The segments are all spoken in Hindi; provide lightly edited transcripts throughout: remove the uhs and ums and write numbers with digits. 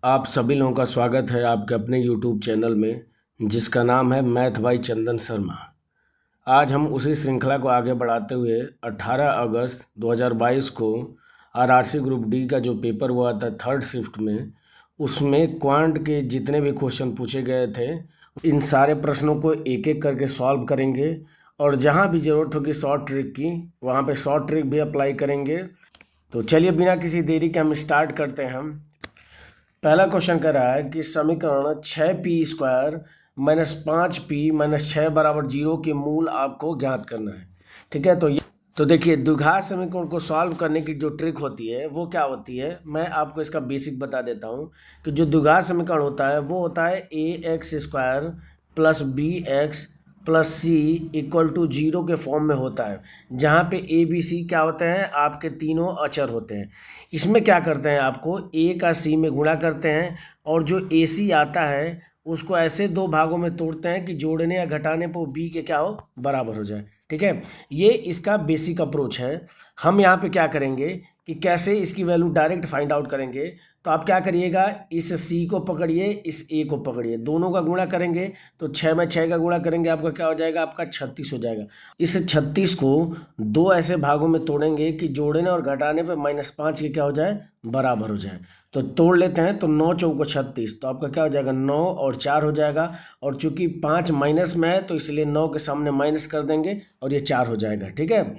आप सभी लोगों का स्वागत है आपके अपने YouTube चैनल में जिसका नाम है मैथ बाई चंदन शर्मा। आज हम उसी श्रृंखला को आगे बढ़ाते हुए 18 अगस्त 2022 को आरआरसी ग्रुप डी का जो पेपर हुआ था थर्ड शिफ्ट में, उसमें क्वांट के जितने भी क्वेश्चन पूछे गए थे इन सारे प्रश्नों को एक एक करके सॉल्व करेंगे और जहाँ भी ज़रूरत होगी शॉर्ट ट्रिक की वहाँ पे शॉर्ट ट्रिक भी अप्लाई करेंगे। तो चलिए बिना किसी देरी के हम स्टार्ट करते हैं। पहला क्वेश्चन कह रहा है कि समीकरण 6p² माइनस 5p माइनस 6 बराबर 0 के मूल आपको ज्ञात करना है। ठीक है, तो देखिए द्विघात समीकरण को सॉल्व करने की जो ट्रिक होती है वो क्या होती है, मैं आपको इसका बेसिक बता देता हूँ कि जो द्विघात समीकरण होता है वो होता है ax² plus bx plus c equal to 0 के फॉर्म में होता है, जहाँ पे ए बी सी क्या होते हैं, आपके तीनों अचर होते हैं। इसमें क्या करते हैं, आपको ए का सी में गुणा करते हैं और जो ए सी आता है उसको ऐसे दो भागों में तोड़ते हैं कि जोड़ने या घटाने पर बी के क्या हो, बराबर हो जाए। ठीक है, ये इसका बेसिक अप्रोच है। हम यहाँ पे क्या करेंगे कि कैसे इसकी वैल्यू डायरेक्ट फाइंड आउट करेंगे। तो आप क्या करिएगा, इस सी को पकड़िए, इस ए को पकड़िए, दोनों का गुणा करेंगे तो 6 में 6 का गुणा करेंगे, आपका क्या हो जाएगा, आपका 36 हो जाएगा। इस 36 को दो ऐसे भागों में तोड़ेंगे कि जोड़ने और घटाने पे -5 के क्या हो जाए, बराबर हो जाए। तो तोड़ लेते हैं, तो 9 चौको 36, तो आपका क्या हो जाएगा, 9 और 4 हो जाएगा। और चूंकि 5 माइनस में है तो इसलिए 9 के सामने माइनस कर देंगे और ये 4 हो जाएगा। ठीक है,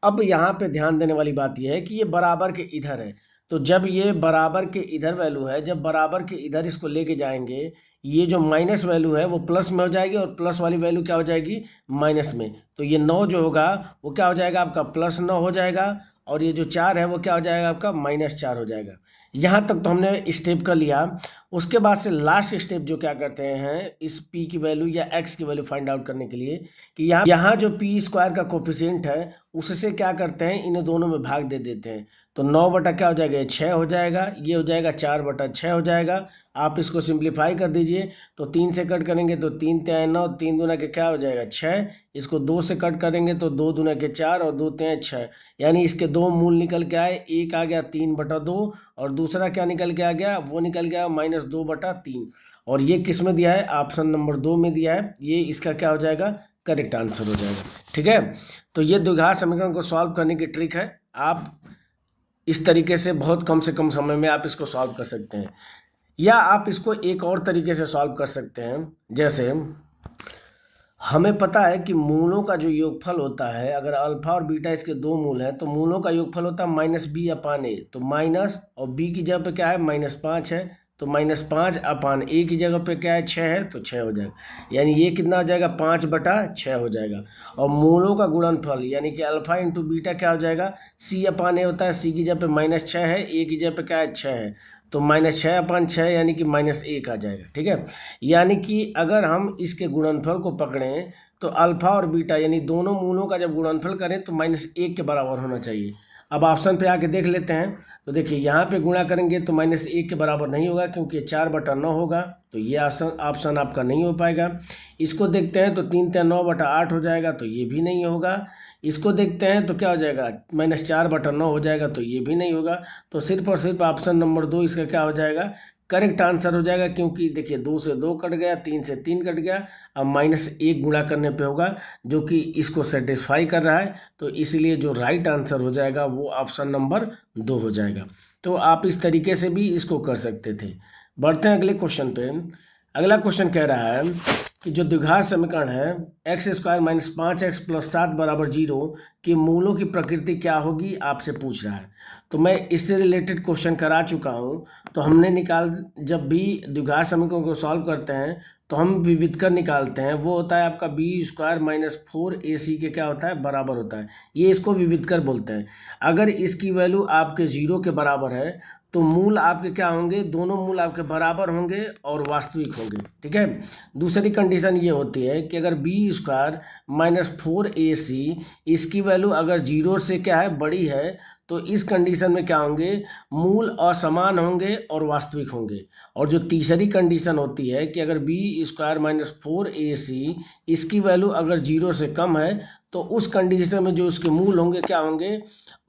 अब यहाँ पे ध्यान देने वाली बात यह है कि ये बराबर के इधर है, तो जब ये बराबर के इधर वैल्यू है, जब बराबर के इधर इसको लेके जाएंगे, ये जो माइनस वैल्यू है वो प्लस में हो जाएगी और प्लस वाली वैल्यू क्या हो जाएगी, माइनस में। तो ये 9 जो होगा वो क्या हो जाएगा, आपका +9 हो जाएगा और ये जो 4 है वो क्या हो जाएगा, आपका -4 हो जाएगा। यहाँ तक तो हमने स्टेप कर लिया। उसके बाद से लास्ट स्टेप जो क्या करते हैं, इस p की वैल्यू या x की वैल्यू फाइंड आउट करने के लिए कि यहाँ जो p² का कोफिशिएंट है उससे क्या करते हैं, इन दोनों में भाग दे देते हैं। तो 9 बटा क्या हो जाएगा, 6 हो जाएगा, ये हो जाएगा 4 बटा 6 हो जाएगा। आप इसको सिंप्लीफाई कर दीजिए, तो 3 से कट करेंगे तो 3 तिहाई 9, 3 दूना के क्या हो जाएगा 6। इसको 2 से कट करेंगे तो 2 दूना के 4 और 2 तिहाई 6, यानी इसके दो मूल निकल के आए, एक आ गया 3/2 और दूसरा क्या निकल के आ गया, वो निकल गया -2/3। और ये किस में दिया है, ऑप्शन नंबर 2 में दिया है, ये इसका क्या हो जाएगा, करेक्ट आंसर हो जाएगा। ठीक है, तो ये द्विघात समीकरण को सॉल्व करने की ट्रिक है। आप इस तरीके से बहुत कम से कम समय में आप इसको सॉल्व कर सकते हैं, या आप इसको एक और तरीके से सॉल्व कर सकते हैं। जैसे हमें पता है कि मूलों का जो योगफल होता है, अगर अल्फा और बीटा इसके दो मूल हैं तो मूलों का योगफल होता है -b/a। तो माइनस और b की जगह पे क्या है, -5 है, तो -5/a की जगह पे क्या है, 6 है, तो 6 हो जाएगा। यानी ये कितना हो जाएगा, 5/6 हो जाएगा। और मूलों का गुणनफल यानी कि अल्फा इंटू बीटा क्या हो जाएगा, c/a होता है, c की जगह पे -6 है, a की जगह पे क्या है, 6 है, तो -6/6 यानी कि -1 आ जाएगा। ठीक है, यानी कि अगर हम इसके गुणनफल को पकड़ें तो अल्फा और बीटा यानी दोनों मूलों का जब गुणनफल करें तो -1 के बराबर होना चाहिए। अब ऑप्शन पे आके देख लेते हैं, तो देखिए यहाँ पे गुणा करेंगे तो -1 के बराबर नहीं होगा क्योंकि 4/9 होगा, तो ये ऑप्शन आपका नहीं हो पाएगा। इसको देखते हैं तो 3 × 9/8 हो जाएगा, तो ये भी नहीं होगा। इसको देखते हैं तो क्या हो जाएगा, -4/9 हो जाएगा, तो ये भी नहीं होगा। तो सिर्फ और सिर्फ ऑप्शन नंबर 2 इसका क्या हो जाएगा, करेक्ट आंसर हो जाएगा। क्योंकि देखिए 2 से 2 कट गया, 3 से 3 कट गया, अब -1 गुणा करने पे होगा जो कि इसको सेटिस्फाई कर रहा है, तो इसलिए जो राइट आंसर हो जाएगा वो ऑप्शन नंबर 2 हो जाएगा। तो आप इस तरीके से भी इसको कर सकते थे। बढ़ते हैं अगले क्वेश्चन पे। अगला क्वेश्चन कह रहा है कि जो द्विघात समीकरण है x² - 5x + 7 = 0 के मूलों की प्रकृति क्या होगी, आपसे पूछ रहा है। तो मैं इससे रिलेटेड क्वेश्चन करा चुका हूँ। तो हमने जब भी द्विघात समीकरण को सॉल्व करते हैं तो हम विविधकर निकालते हैं, वो होता है आपका b² - 4ac के क्या होता है, बराबर होता है। ये इसको विविधकर बोलते हैं। अगर इसकी वैल्यू आपके 0 के बराबर है तो मूल आपके क्या होंगे, दोनों मूल आपके बराबर होंगे और वास्तविक होंगे। ठीक है, दूसरी कंडीशन ये होती है कि अगर b² - 4ac इसकी वैल्यू अगर 0 से क्या है, बड़ी है, तो इस कंडीशन में क्या होंगे, मूल असमान होंगे और वास्तविक होंगे। और जो तीसरी कंडीशन होती है कि अगर b² - 4ac इसकी वैल्यू अगर 0 से कम है तो उस कंडीशन में जो उसके मूल होंगे क्या होंगे,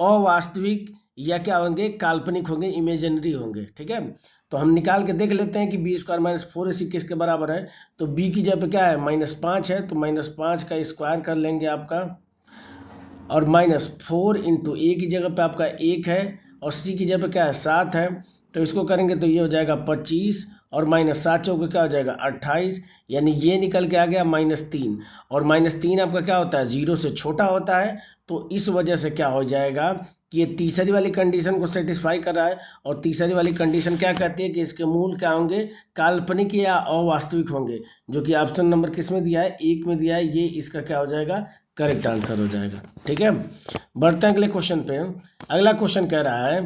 अवास्तविक या क्या होंगे, काल्पनिक होंगे, इमेजिनरी होंगे। ठीक है, तो हम निकाल के देख लेते हैं कि बी स्क्वायर माइनस 4ac किसके बराबर है। तो बी की जगह पे क्या है, -5 है, तो -5 का स्क्वायर कर लेंगे आपका, और -4 इंटू ए की जगह पे आपका 1 है, और सी की जगह पे क्या है 7 है, तो इसको करेंगे तो ये हो जाएगा 25, और -7 चौके क्या हो जाएगा 28, यानी ये निकल के आ गया -3। और -3 आपका क्या होता है, 0 से छोटा होता है, तो इस वजह से क्या हो जाएगा कि ये तीसरी वाली कंडीशन को सेटिस्फाई कर रहा है। और तीसरी वाली कंडीशन क्या कहती है कि इसके मूल क्या होंगे, काल्पनिक या अवास्तविक होंगे, जो कि ऑप्शन नंबर किस में दिया है, 1 में दिया है। ये इसका क्या हो जाएगा, करेक्ट आंसर हो जाएगा। ठीक है, बढ़ते हैं अगले क्वेश्चन पे। अगला क्वेश्चन कह रहा है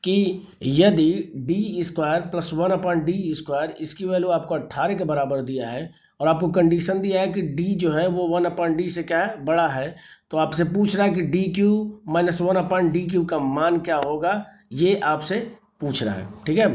कि यदि डी स्क्वायर प्लस 1/d², इसकी वैल्यू आपको 18 के बराबर दिया है, और आपको कंडीशन दिया है कि डी जो है वो 1/d से क्या है, बड़ा है, तो आपसे पूछ रहा है कि डी क्यू माइनस 1/d³ का मान क्या होगा, ये आपसे पूछ रहा है। ठीक है,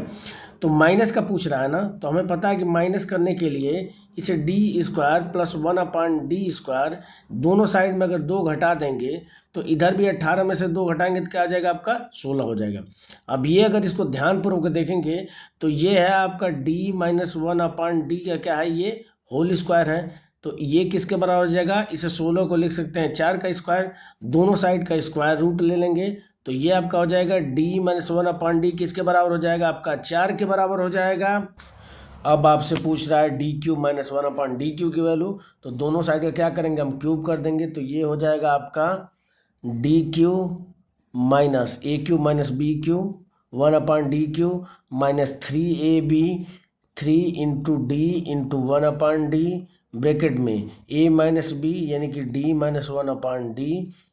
तो माइनस का पूछ रहा है ना, तो हमें पता है कि माइनस करने के लिए इसे d² प्लस 1/d², दोनों साइड में अगर 2 घटा देंगे तो इधर भी 18 में से 2 घटाएंगे तो क्या आ जाएगा, आपका 16 हो जाएगा। अब ये अगर इसको ध्यानपूर्वक देखेंगे तो ये है आपका d माइनस 1/d का क्या है, ये होल स्क्वायर है, तो ये किसके बराबर हो जाएगा, इसे 16 को लिख सकते हैं 4 का स्क्वायर, दोनों साइड का स्क्वायर रूट ले लेंगे, तो ये आपका हो जाएगा d माइनस 1/d किसके बराबर हो जाएगा, आपका 4 के बराबर हो जाएगा। अब आपसे पूछ रहा है d³ माइनस 1/d³ की वैल्यू, तो दोनों साइड का क्या करेंगे, हम क्यूब कर देंगे, तो ये हो जाएगा आपका d³ minus a³ minus b³ 1/d³ minus 3ab 3 into D into 1/d bracket में a माइनस बी यानी कि d माइनस 1/d,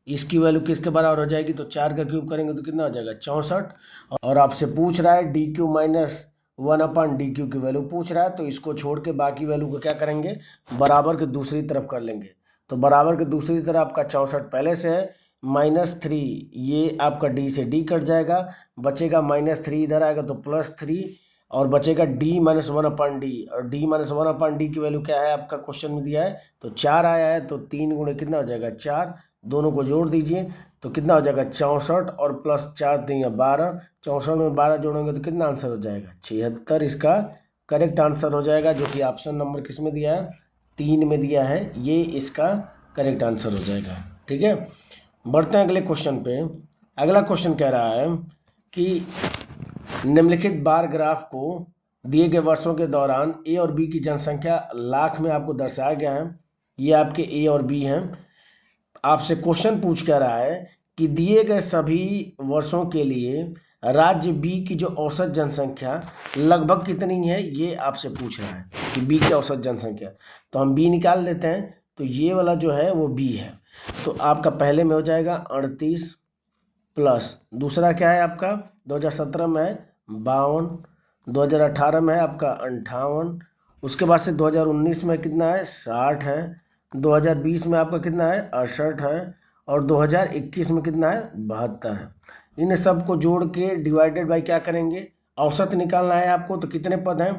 इसकी वैल्यू किसके बराबर हो जाएगी, तो 4 का क्यूब करेंगे तो कितना हो जाएगा 64। और आपसे पूछ रहा है d³ माइनस 1/d³ की वैल्यू पूछ रहा है, तो इसको छोड़ के बाकी वैल्यू को क्या करेंगे, बराबर के दूसरी तरफ कर लेंगे। तो बराबर के दूसरी तरफ आपका 64 पहले से है, -3 ये आपका d से d कट जाएगा, बचेगा -3 इधर आएगा तो +3, और बचेगा d माइनस 1/d, और d माइनस 1/d की वैल्यू क्या है, आपका क्वेश्चन में दिया है तो 4 आया है, तो 3 गुणे कितना हो जाएगा 4, दोनों को जोड़ दीजिए तो कितना हो जाएगा 64, और +4 3 या 12, 64 में 12 जोड़ेंगे तो कितना आंसर हो जाएगा 76, इसका करेक्ट आंसर हो जाएगा, जो कि ऑप्शन नंबर किस में दिया है, 3 में दिया है, ये इसका करेक्ट आंसर हो जाएगा। ठीक है, बढ़ते हैं अगले क्वेश्चन पे। अगला क्वेश्चन कह रहा है कि निम्नलिखित बार ग्राफ को दिए गए वर्षों के दौरान ए और बी की जनसंख्या लाख में आपको दर्शाया गया है, ये आपके ए और बी हैं। आपसे क्वेश्चन पूछ कर रहा है कि दिए गए सभी वर्षों के लिए राज्य बी की जो औसत जनसंख्या लगभग कितनी है, ये आपसे पूछ रहा है कि बी की औसत जनसंख्या। तो हम बी निकाल लेते हैं, तो ये वाला जो है वो बी है, तो आपका पहले में हो जाएगा 38 प्लस दूसरा क्या है आपका 2017 में है 52, 2018 में है आपका 58, उसके बाद से 2019 में कितना है 60 है, 2020 में आपका कितना है 68 है, और 2021 में कितना है 72 है। इन सबको जोड़ के डिवाइडेड बाई क्या करेंगे, औसत निकालना है आपको, तो कितने पद हैं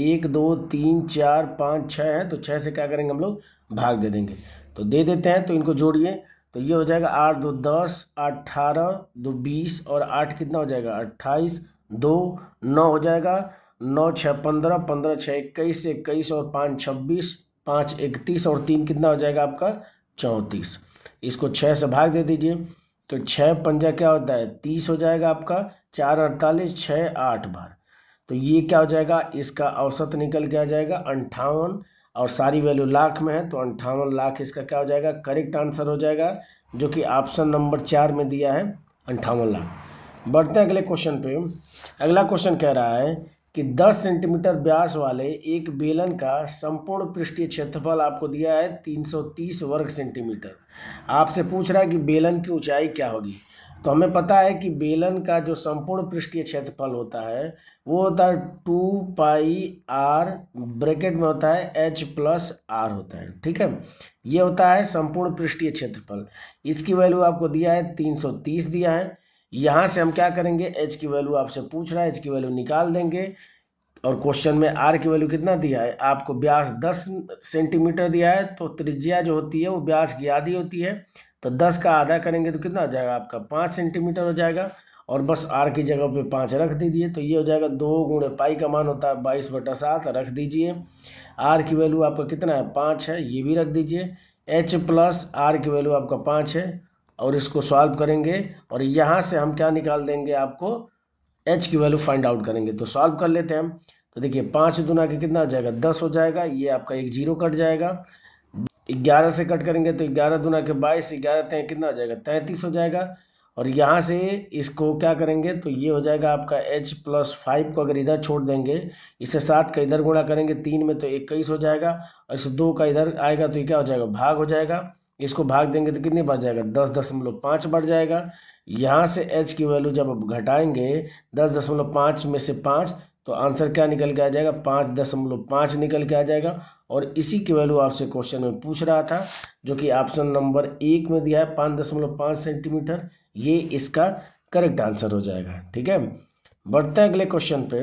1 2 3 4 5 6 है, तो 6 से क्या करेंगे हम लोग भाग दे देंगे, तो दे देते हैं, तो इनको जोड़िए तो ये हो जाएगा 8 2 10 18 2 20, और 8 कितना हो जाएगा 28, 2 9 हो जाएगा, 9 6 15, 15 6 21, 21 और 5 26, 5 31, और 3 कितना हो जाएगा आपका 34। इसको 6 से भाग दे दीजिए, तो 6 पंजा क्या होता है 30 हो जाएगा आपका, 4 48, 6 8 बार, तो ये क्या हो जाएगा, इसका औसत निकल के आ जाएगा 58, और सारी वैल्यू लाख में है, तो 58 लाख इसका क्या हो जाएगा, करेक्ट आंसर हो जाएगा, जो कि ऑप्शन नंबर 4 में दिया है 58 लाख। बढ़ते हैं अगले क्वेश्चन पे। अगला क्वेश्चन कह रहा है कि 10 सेंटीमीटर व्यास वाले एक बेलन का संपूर्ण पृष्ठीय क्षेत्रफल आपको दिया है 330 वर्ग सेंटीमीटर। आपसे पूछ रहा है कि बेलन की ऊंचाई क्या होगी, तो हमें पता है कि बेलन का जो संपूर्ण पृष्ठीय क्षेत्रफल होता है वो होता है 2πr ब्रैकेट में होता है h प्लस r होता है। ठीक है, ये होता है संपूर्ण पृष्ठीय क्षेत्रफल, इसकी वैल्यू आपको दिया है 330 दिया है। यहाँ से हम क्या करेंगे, h की वैल्यू आपसे पूछ रहा है, h की वैल्यू निकाल देंगे, और क्वेश्चन में r की वैल्यू कितना दिया है, आपको व्यास 10 सेंटीमीटर दिया है, तो त्रिज्या जो होती है वो व्यास की आधी होती है, तो 10 का आधा करेंगे तो कितना हो जाएगा आपका 5 सेंटीमीटर हो जाएगा, और बस आर की जगह पे 5 रख दीजिए। तो ये हो जाएगा 2 गुणे पाई का मान होता है 22/7, रख दीजिए। आर की वैल्यू आपका कितना है 5 है, ये भी रख दीजिए। एच प्लस आर की वैल्यू आपका 5 है और इसको सॉल्व करेंगे और यहाँ से हम क्या निकाल देंगे, आपको एच की वैल्यू फाइंड आउट करेंगे। तो सॉल्व कर लेते हैं हम। तो देखिए 5 दूना के कितना हो जाएगा 10 हो जाएगा, ये आपका एक 0 कट जाएगा। 11 से कट करेंगे तो 11 दूना के 22, 11 तें कितना हो जाएगा 33 हो जाएगा। और यहाँ से इसको क्या करेंगे तो ये हो जाएगा आपका h + 5 को अगर इधर छोड़ देंगे, इसे 7 का इधर गुणा करेंगे 3 में तो 21 हो जाएगा, और इसे 2 का इधर आएगा तो ये क्या हो जाएगा भाग हो जाएगा। इसको भाग देंगे तो कितनी बढ़ जाएगा 10.5 बढ़ जाएगा। यहाँ से h की वैल्यू जब आप घटाएंगे 10.5 में से 5 तो आंसर क्या निकल के आ जाएगा 5.5 निकल के आ जाएगा। और इसी की वैल्यू आपसे क्वेश्चन में पूछ रहा था, जो कि ऑप्शन नंबर 1 में दिया है 5.5 सेंटीमीटर, ये इसका करेक्ट आंसर हो जाएगा। ठीक है, बढ़ते हैं अगले क्वेश्चन पे।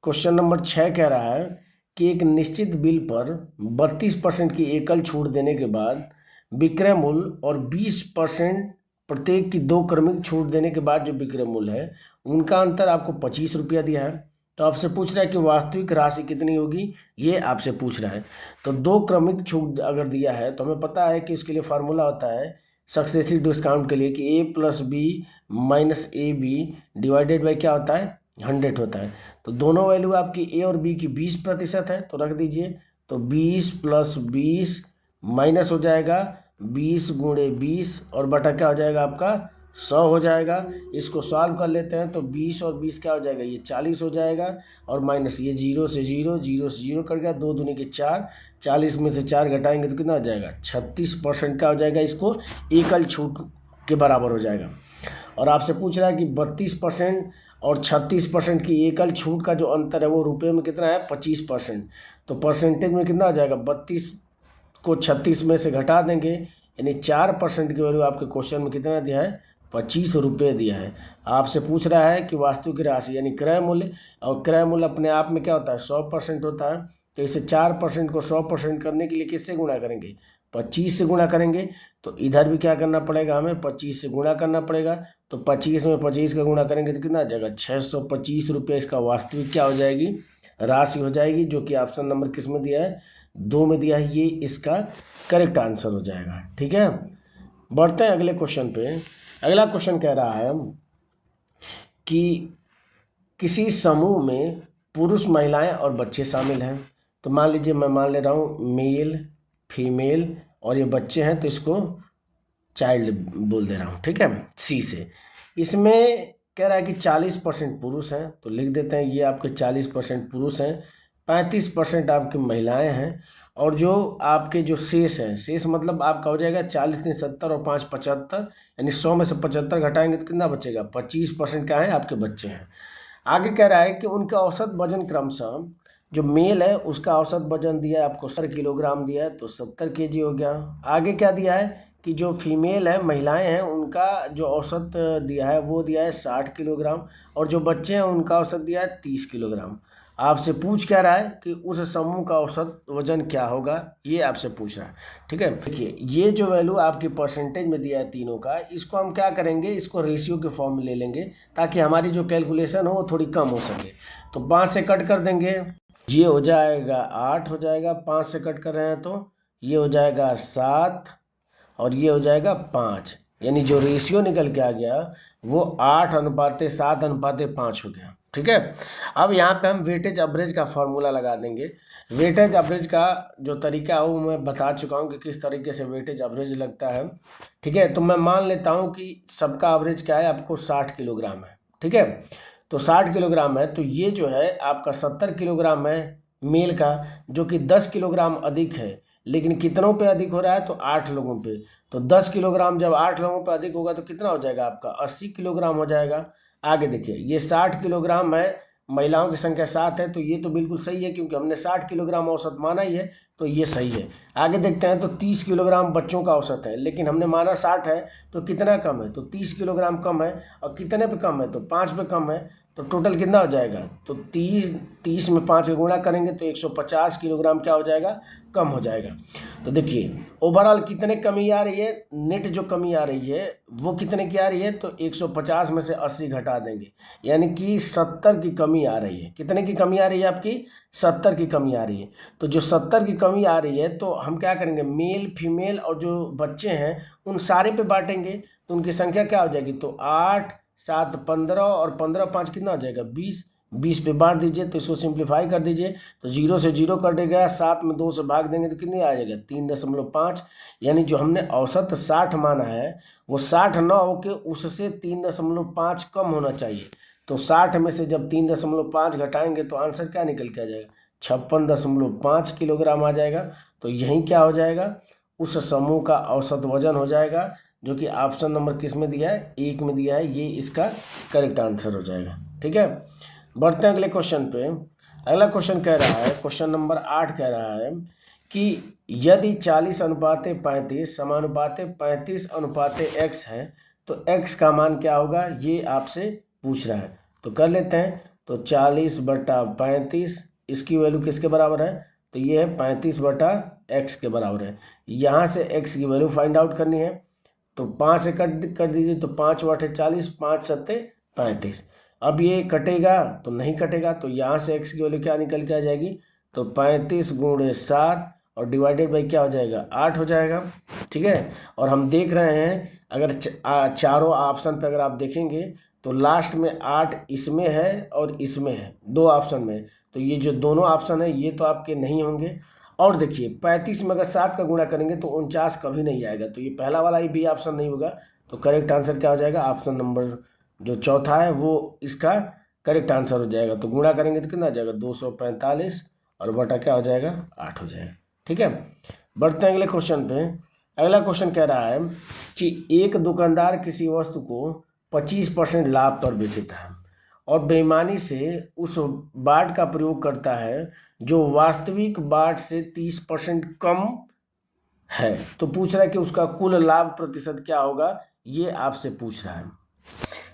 क्वेश्चन नंबर 6 कह रहा है कि एक निश्चित बिल पर 32% की एकल छूट देने के बाद विक्रय मूल्य और 20% प्रत्येक की 2 क्रमिक छूट देने के बाद जो विक्रय मूल्य है उनका अंतर आपको 25 रुपया दिया है। तो आपसे पूछ रहा है कि वास्तविक राशि कितनी होगी, ये आपसे पूछ रहा है। तो 2 क्रमिक छूट अगर दिया है तो हमें पता है कि उसके लिए फार्मूला होता है सक्सेसिव डिस्काउंट के लिए कि a + b - ab divided by क्या होता है 100 होता है। तो दोनों वैल्यू आपकी a और b की 20% है तो रख दीजिए। तो 20 + 20 माइनस हो जाएगा 20 × 20 और बटा क्या हो जाएगा आपका 100 हो जाएगा। इसको सॉल्व कर लेते हैं तो 20 और 20 क्या हो जाएगा ये 40 हो जाएगा, और माइनस ये 0 से 0, 0 से 0 कट गया, 2 दूनी के 4, 40 में से 4 घटाएंगे तो कितना हो जाएगा 36% का हो जाएगा, इसको एकल छूट के बराबर हो जाएगा। और आपसे पूछ रहा है कि 32% और 36% की एकल छूट का जो अंतर है वो रुपये में कितना है 25%। तो परसेंटेज में कितना हो जाएगा 32 को 36 में से घटा देंगे, यानी 4% की वैल्यू आपके क्वेश्चन में कितना दिया है 25 रुपये दिया है। आपसे पूछ रहा है कि वास्तविक राशि यानी क्रय मूल्य, और क्रय मूल्य अपने आप में क्या होता है 100% होता है। तो इसे 4% को 100% करने के लिए किससे गुणा करेंगे 25 से गुणा करेंगे। तो इधर भी क्या करना पड़ेगा हमें 25 से गुणा करना पड़ेगा। तो 25 में 25 का गुणा करेंगे तो कितना आ जाएगा 625 रुपये इसका वास्तविक क्या हो जाएगी राशि हो जाएगी, जो कि ऑप्शन नंबर किस में दिया है 2 में दिया है, ये इसका करेक्ट आंसर हो जाएगा। ठीक है, बढ़ते हैं अगले क्वेश्चन पे। अगला क्वेश्चन कह रहा है कि किसी समूह में पुरुष महिलाएं और बच्चे शामिल हैं। तो मान लीजिए मैं मान ले रहा हूँ मेल फीमेल और ये बच्चे हैं, तो इसको चाइल्ड बोल दे रहा हूँ। ठीक है, सी से। इसमें कह रहा है कि 40% पुरुष हैं, तो लिख देते हैं ये आपके 40% पुरुष हैं, 35% आपकी महिलाएं हैं, और जो आपके जो शेष है, शेष मतलब आपका हो जाएगा 40 × 70 और 5 × 75, यानी 100 में से 75 घटाएंगे तो कितना बचेगा 25% का है आपके बच्चे हैं। आगे कह रहा है कि उनका औसत वजन क्रमशः जो मेल है उसका औसत वजन दिया है आपको 70 किलोग्राम दिया है, तो 70 kg हो गया। आगे क्या दिया है कि जो फीमेल है महिलाएं हैं उनका जो औसत दिया है वो दिया है 60 किलोग्राम, और जो बच्चे हैं उनका औसत दिया है 30 किलोग्राम। आपसे पूछ क्या रहा है कि उस समूह का औसत वजन क्या होगा, ये आपसे पूछ रहा है। ठीक है, देखिए ये जो वैल्यू आपकी परसेंटेज में दिया है तीनों का, इसको हम क्या करेंगे इसको रेशियो के फॉर्म में ले लेंगे ताकि हमारी जो कैलकुलेशन हो वो थोड़ी कम हो सके। तो 5 से कट कर देंगे, ये हो जाएगा 8 हो जाएगा, 5 से कट कर रहे हैं तो ये हो जाएगा 7 और ये हो जाएगा 5, यानी जो रेशियो निकल के आ गया वो 8:7:5 हो गया। ठीक है, अब यहाँ पे हम वेटेज एवरेज का फॉर्मूला लगा देंगे। वेटेज एवरेज का जो तरीका है वो मैं बता चुका हूँ कि किस तरीके से वेटेज एवरेज लगता है। ठीक है, तो मैं मान लेता हूँ कि सबका एवरेज क्या है आपको 60 किलोग्राम है। ठीक है, तो 60 किलोग्राम है, तो ये जो है आपका 70 किलोग्राम है मेल का, जो कि 10 किलोग्राम अधिक है, लेकिन कितनों पे अधिक हो रहा है तो 8 लोगों पे। तो 10 किलोग्राम जब 8 लोगों पे अधिक होगा तो कितना हो जाएगा आपका 80 किलोग्राम हो जाएगा। आगे देखिए ये 60 किलोग्राम है, महिलाओं की संख्या 7 है, तो ये तो बिल्कुल सही है क्योंकि हमने 60 किलोग्राम औसत माना ही है, तो ये सही है। आगे देखते हैं तो 30 किलोग्राम बच्चों का औसत है, लेकिन हमने माना 60 है, तो कितना कम है तो 30 किलोग्राम कम है, और कितने पे कम है तो 5 पे कम है, तो टोटल कितना हो जाएगा, तो 30 में 5 का गुणा करेंगे तो 150 किलोग्राम क्या हो जाएगा, कम हो जाएगा। तो देखिए ओवरऑल कितने कमी आ रही है, नेट जो कमी आ रही है वो कितने की आ रही है, तो 150 में से 80 घटा देंगे, यानी कि 70 की कमी आ रही है। कितने की कमी आ रही है आपकी, 70 की कमी आ रही है। तो जो 70 की कमी आ रही है तो हम क्या करेंगे, मेल फीमेल और जो बच्चे हैं उन सारे पे बांटेंगे, तो उनकी संख्या क्या हो जाएगी, तो 8 7 15 और 15 5 कितना हो जाएगा, 20। 20 पे बांट दीजिए, तो इसको सिंप्लीफाई कर दीजिए, तो 0 से 0 कट गया, 7 में 2 से भाग देंगे तो कितनी आ जाएगा, 3.5। यानी जो हमने औसत 60 माना है वो 60 ना होके उससे 3.5 कम होना चाहिए। तो 60 में से जब 3.5 घटाएंगे तो आंसर क्या निकल के आ जाएगा, 56.5 किलोग्राम आ जाएगा। तो यही क्या हो जाएगा, उस समूह का औसत वजन हो जाएगा, जो कि ऑप्शन नंबर किस में दिया है, 1 में दिया है। ये इसका करेक्ट आंसर हो जाएगा। ठीक है, बढ़ते हैं अगले क्वेश्चन पे। अगला क्वेश्चन कह रहा है, क्वेश्चन नंबर 8 कह रहा है कि यदि 40:35 समानुपाते 35:x है तो x का मान क्या होगा, ये आपसे पूछ रहा है। तो कर लेते हैं, तो 40/35 इसकी वैल्यू किसके बराबर है, तो ये है 35/x के बराबर है। यहाँ से x की वैल्यू फाइंड आउट करनी है, तो 5 से कट कर दीजिए, तो 5 × 40, 5 × 35। अब ये कटेगा तो नहीं कटेगा, तो यहाँ से x की वैल्यू क्या निकल के आ जाएगी, तो 35 × 7 और डिवाइडेड बाई क्या हो जाएगा, 8 हो जाएगा। ठीक है, और हम देख रहे हैं अगर चारों ऑप्शन पे अगर आप देखेंगे तो लास्ट में 8 इसमें है और इसमें है, 2 ऑप्शन में। तो ये जो दोनों ऑप्शन है ये तो आपके नहीं होंगे। और देखिए 35 में अगर 7 का गुणा करेंगे तो 49 कभी नहीं आएगा, तो ये पहला वाला ही भी ऑप्शन नहीं होगा। तो करेक्ट आंसर क्या हो जाएगा, ऑप्शन नंबर जो चौथा है वो इसका करेक्ट आंसर हो जाएगा। तो गुणा करेंगे तो कितना आ जाएगा, 245 और बटा क्या हो जाएगा, 8 हो जाएगा। ठीक है, बढ़ते हैं अगले क्वेश्चन पे। अगला क्वेश्चन कह रहा है कि एक दुकानदार किसी वस्तु को 25% लाभ पर बेचता है और बेईमानी से उस बाट का प्रयोग करता है जो वास्तविक बाट से 30% कम है। तो पूछ रहा है कि उसका कुल लाभ प्रतिशत क्या होगा, ये आपसे पूछ रहा है।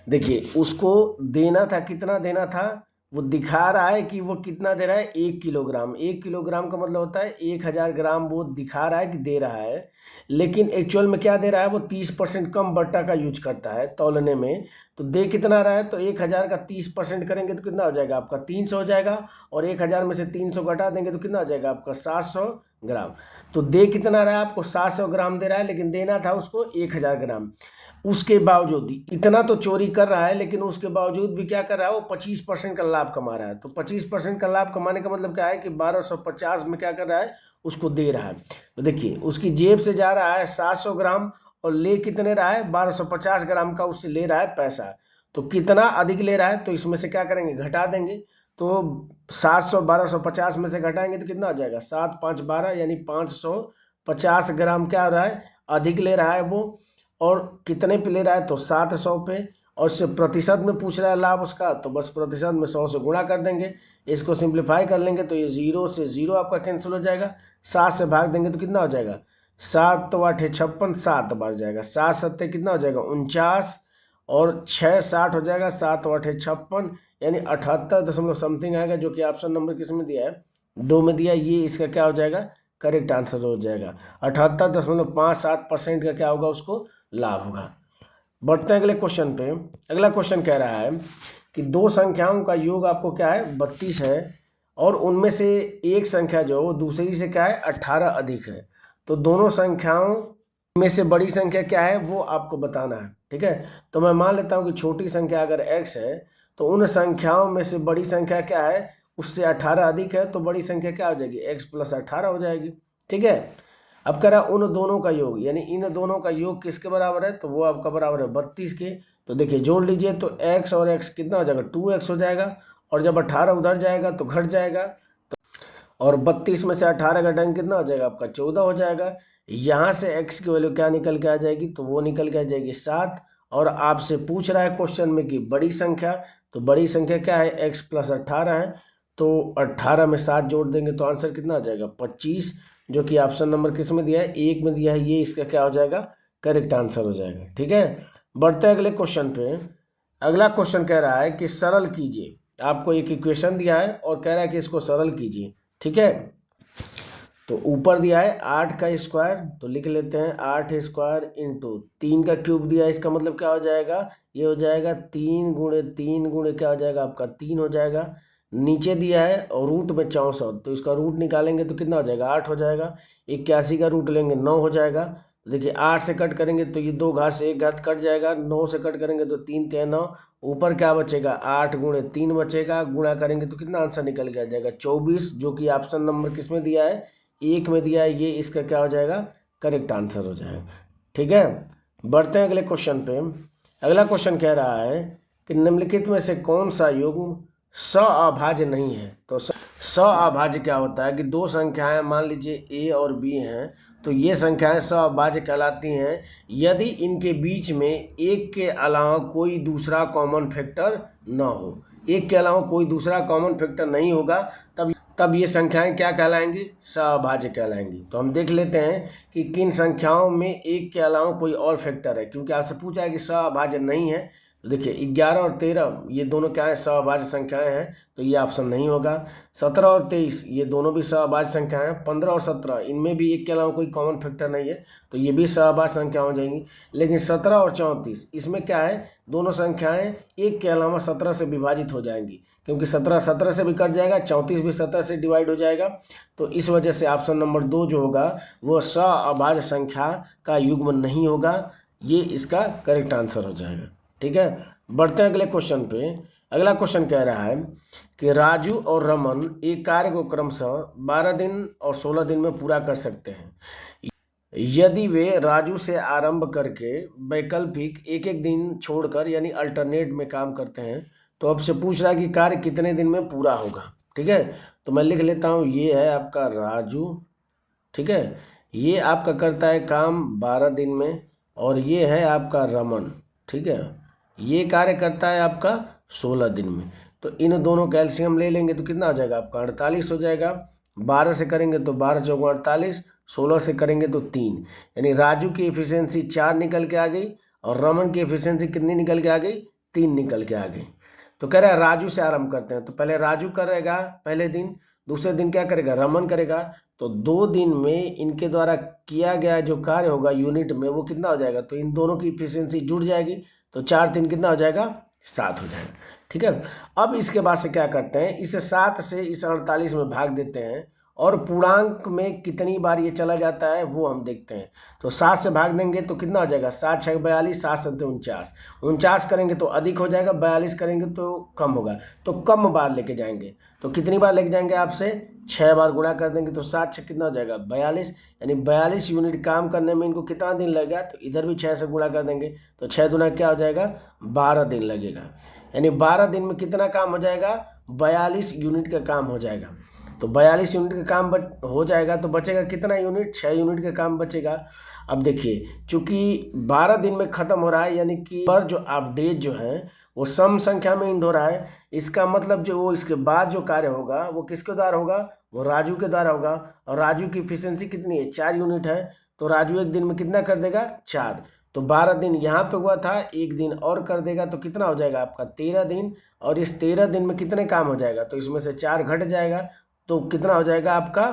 देखिए उसको देना था, कितना देना था, वो दिखा रहा है कि वो कितना दे रहा है, 1 किलोग्राम। 1 किलोग्राम का मतलब होता है 1000 ग्राम, वो दिखा रहा है कि दे रहा है, लेकिन एक्चुअल में क्या दे रहा है, वो 30% कम बट्टा का यूज करता है तौलने में। तो दे कितना रहा है, तो 1000 का 30% करेंगे तो कितना हो जाएगा आपका, 300 हो जाएगा, और 1000 में से 300 घटा देंगे तो कितना हो जाएगा आपका, 700 ग्राम। तो दे कितना रहा है आपको, 700 ग्राम दे रहा है, लेकिन देना था उसको 1000 ग्राम। उसके बावजूद इतना तो चोरी कर रहा है, लेकिन उसके बावजूद भी क्या कर रहा है, वो 25% का लाभ कमा रहा है। तो 25% का लाभ कमाने का मतलब क्या है कि 1250 में क्या कर रहा है, उसको दे रहा है। तो देखिए उसकी जेब से जा रहा है 700 ग्राम और ले कितने रहा है, 1250 ग्राम का उससे ले रहा है पैसा। तो कितना अधिक ले रहा है, तो इसमें से क्या करेंगे, घटा देंगे। तो 700 1250 में से घटाएंगे तो कितना आ जाएगा, 7 5 12, यानी 550 ग्राम क्या हो रहा है, अधिक ले रहा है वो। और कितने पे ले रहा है, तो 700 पे, और इससे प्रतिशत में पूछ रहा है लाभ उसका, तो बस प्रतिशत में 100 से गुणा कर देंगे। इसको सिंप्लीफाई कर लेंगे तो ये 0 से 0 आपका कैंसिल हो जाएगा। 7 से भाग देंगे तो कितना हो जाएगा, 7 × 8 = 56, 7 बार जाएगा, 7 7 कितना हो जाएगा, 49, और 6 60 हो जाएगा, 7 × 8 = 56, यानी 78 दशमलव समथिंग आएगा, जो कि ऑप्शन नंबर किस में दिया है, 2 में दिया। ये इसका क्या हो जाएगा, करेक्ट आंसर हो जाएगा। 78.57% का क्या होगा, उसको लाभ होगा। बढ़ते हैं अगले क्वेश्चन पे। अगला क्वेश्चन कह रहा है कि दो संख्याओं का योग आपको क्या है, 32 है, और उनमें से एक संख्या जो वो दूसरी से क्या है, 18 अधिक है। तो दोनों संख्याओं में से बड़ी संख्या क्या है वो आपको बताना है। ठीक है, तो मैं मान लेता हूँ कि छोटी संख्या अगर x है तो उन संख्याओं में से बड़ी संख्या क्या है, उससे 18 अधिक है, तो बड़ी संख्या क्या हो जाएगी, x + 18 हो जाएगी। ठीक है, अब कह रहा उन दोनों का योग, यानी इन दोनों का योग किसके बराबर है, तो वो आपका बराबर है 32 के। तो देखिए जोड़ लीजिए, तो x और x कितना हो जाएगा, 2x हो जाएगा, और जब 18 उधर जाएगा तो घट जाएगा, तो और 32 में से 18 घटाएंगे कितना हो जाएगा आपका, 14 हो जाएगा। यहाँ से x की वैल्यू क्या निकल के आ जाएगी, तो वो निकल के आ जाएगी 7। और आपसे पूछ रहा है क्वेश्चन में कि बड़ी संख्या, तो बड़ी संख्या क्या है, x + 18 है, तो 18 में 7 जोड़ देंगे तो आंसर कितना आ जाएगा, 25, जो कि ऑप्शन नंबर किस में दिया है, 1 में दिया है। ये इसका क्या हो जाएगा, करेक्ट आंसर हो जाएगा। ठीक है, बढ़ते हैं अगले क्वेश्चन पे। अगला क्वेश्चन कह रहा है कि सरल कीजिए। आपको एक इक्वेशन दिया है और कह रहा है कि इसको सरल कीजिए। ठीक है, तो ऊपर दिया है 8 का स्क्वायर, तो लिख लेते हैं 8 स्क्वायर इंटू 3 का क्यूब दिया है। इसका मतलब क्या हो जाएगा, ये हो जाएगा 3 गुणे 3 गुणे क्या हो जाएगा आपका 3 हो जाएगा। नीचे दिया है और रूट में 64, तो इसका रूट निकालेंगे तो कितना हो जाएगा 8 हो जाएगा। 81 का रूट लेंगे 9 हो जाएगा। तो देखिए 8 से कट करेंगे तो ये 2 घात से 1 घात कट जाएगा, 9 से कट करेंगे तो 3 3 9, ऊपर क्या बचेगा 8 गुणे 3 बचेगा, गुणा करेंगे तो कितना आंसर निकल के आ जाएगा 24, जो कि ऑप्शन नंबर किस में दिया है, 1 में दिया है। ये इसका क्या हो जाएगा, करेक्ट आंसर हो जाएगा। ठीक है, बढ़ते हैं अगले क्वेश्चन पे। अगला क्वेश्चन कह रहा है कि निम्नलिखित में से कौन सा युग्म सअभाज्य नहीं है। तो सअभाज्य क्या होता है कि दो संख्याएं मान लीजिए ए और बी हैं, तो ये संख्याएं सअभाज्य कहलाती हैं यदि इनके बीच में एक के अलावा कोई दूसरा कॉमन फैक्टर न हो। एक के अलावा कोई दूसरा कॉमन फैक्टर नहीं होगा तब ये संख्याएं क्या कहलाएंगी, सअभाज्य कहलाएंगी। तो हम देख लेते हैं कि किन संख्याओं में एक के अलावा कोई और फैक्टर है, क्योंकि आपसे पूछा है कि सअभाज्य नहीं है। तो देखिए 11 और 13 ये दोनों क्या है, सअभाज्य संख्याएं हैं, तो ये ऑप्शन नहीं होगा। 17 और 23 ये दोनों भी सअभाज्य संख्याएं हैं। 15 और 17 इनमें भी एक के अलावा कोई कॉमन फैक्टर नहीं है, तो ये भी सअभाज्य संख्या हो जाएंगी। लेकिन 17 और 34 इसमें क्या है, दोनों संख्याएं एक के अलावा 17 से विभाजित हो जाएंगी, क्योंकि 17 17 से भी कट जाएगा, 34 भी 17 से डिवाइड हो जाएगा। तो इस वजह से ऑप्शन नंबर 2 जो होगा वो सअभाज्य संख्या का युग्म नहीं होगा। ये इसका करेक्ट आंसर हो जाएगा। ठीक है, बढ़ते हैं अगले क्वेश्चन पे। अगला क्वेश्चन कह रहा है कि राजू और रमन एक कार्य को क्रमशः 12 दिन और 16 दिन में पूरा कर सकते हैं। यदि वे राजू से आरंभ करके वैकल्पिक एक एक दिन छोड़कर यानी अल्टरनेट में काम करते हैं, तो अब से पूछ रहा है कि कार्य कितने दिन में पूरा होगा। ठीक है, तो मैं लिख लेता हूँ, ये है आपका राजू। ठीक है, ये आपका करता है काम 12 दिन में, और ये है आपका रमन। ठीक है, ये कार्य करता है आपका 16 दिन में। तो इन दोनों का एलसीएम ले लेंगे तो कितना हो जाएगा आपका 48 हो जाएगा। 12 से करेंगे तो 12 चौको 48, 16 से करेंगे तो 3, यानी राजू की एफिशिएंसी 4 निकल के आ गई और रमन की एफिशिएंसी कितनी निकल के आ गई, 3 निकल के आ गई। तो कह रहा है राजू से आरंभ करते हैं, तो पहले राजू करेगा पहले दिन, दूसरे दिन क्या करेगा रमन करेगा। तो 2 दिन में इनके द्वारा किया गया जो कार्य होगा यूनिट में वो कितना हो जाएगा, तो इन दोनों की एफिशिएंसी जुड़ जाएगी, तो 4 3 कितना हो जाएगा 7 हो जाएगा। ठीक है, अब इसके बाद से क्या करते हैं, इसे 7 से इस 48 में भाग देते हैं और पूर्णांक में कितनी बार ये चला जाता है वो हम देखते हैं। तो 7 से भाग देंगे तो कितना हो जाएगा, 7 6 42, 7 7 49, 49 करेंगे तो अधिक हो जाएगा, 42 करेंगे तो कम होगा, तो कम बार लेके जाएंगे। तो कितनी बार लेके जाएंगे आपसे, 6 बार गुणा कर देंगे, तो 7 6 कितना हो जाएगा 42, यानी 42 यूनिट काम करने में इनको कितना दिन लगेगा, तो इधर भी 6 से गुणा कर देंगे, तो 6 दूना क्या हो जाएगा 12 दिन लगेगा, यानी 12 दिन में कितना काम हो जाएगा 42 यूनिट का काम हो जाएगा। तो 42 यूनिट का काम हो जाएगा, तो बचेगा कितना यूनिट, 6 यूनिट का काम बचेगा। अब देखिए चूंकि 12 दिन में ख़त्म हो रहा है, यानी कि पर जो अपडेट जो है वो सम संख्या में इंड हो रहा है, इसका मतलब जो वो इसके बाद जो कार्य होगा वो किसके द्वारा होगा, वो राजू के द्वारा होगा। और राजू की एफिशिएंसी कितनी है 4 यूनिट है, तो राजू एक दिन में कितना कर देगा 4। तो 12 दिन यहाँ पे हुआ था, एक दिन और कर देगा तो कितना हो जाएगा आपका 13 दिन, और इस 13 दिन में कितने काम हो जाएगा, तो इसमें से 4 घट जाएगा, तो कितना हो जाएगा आपका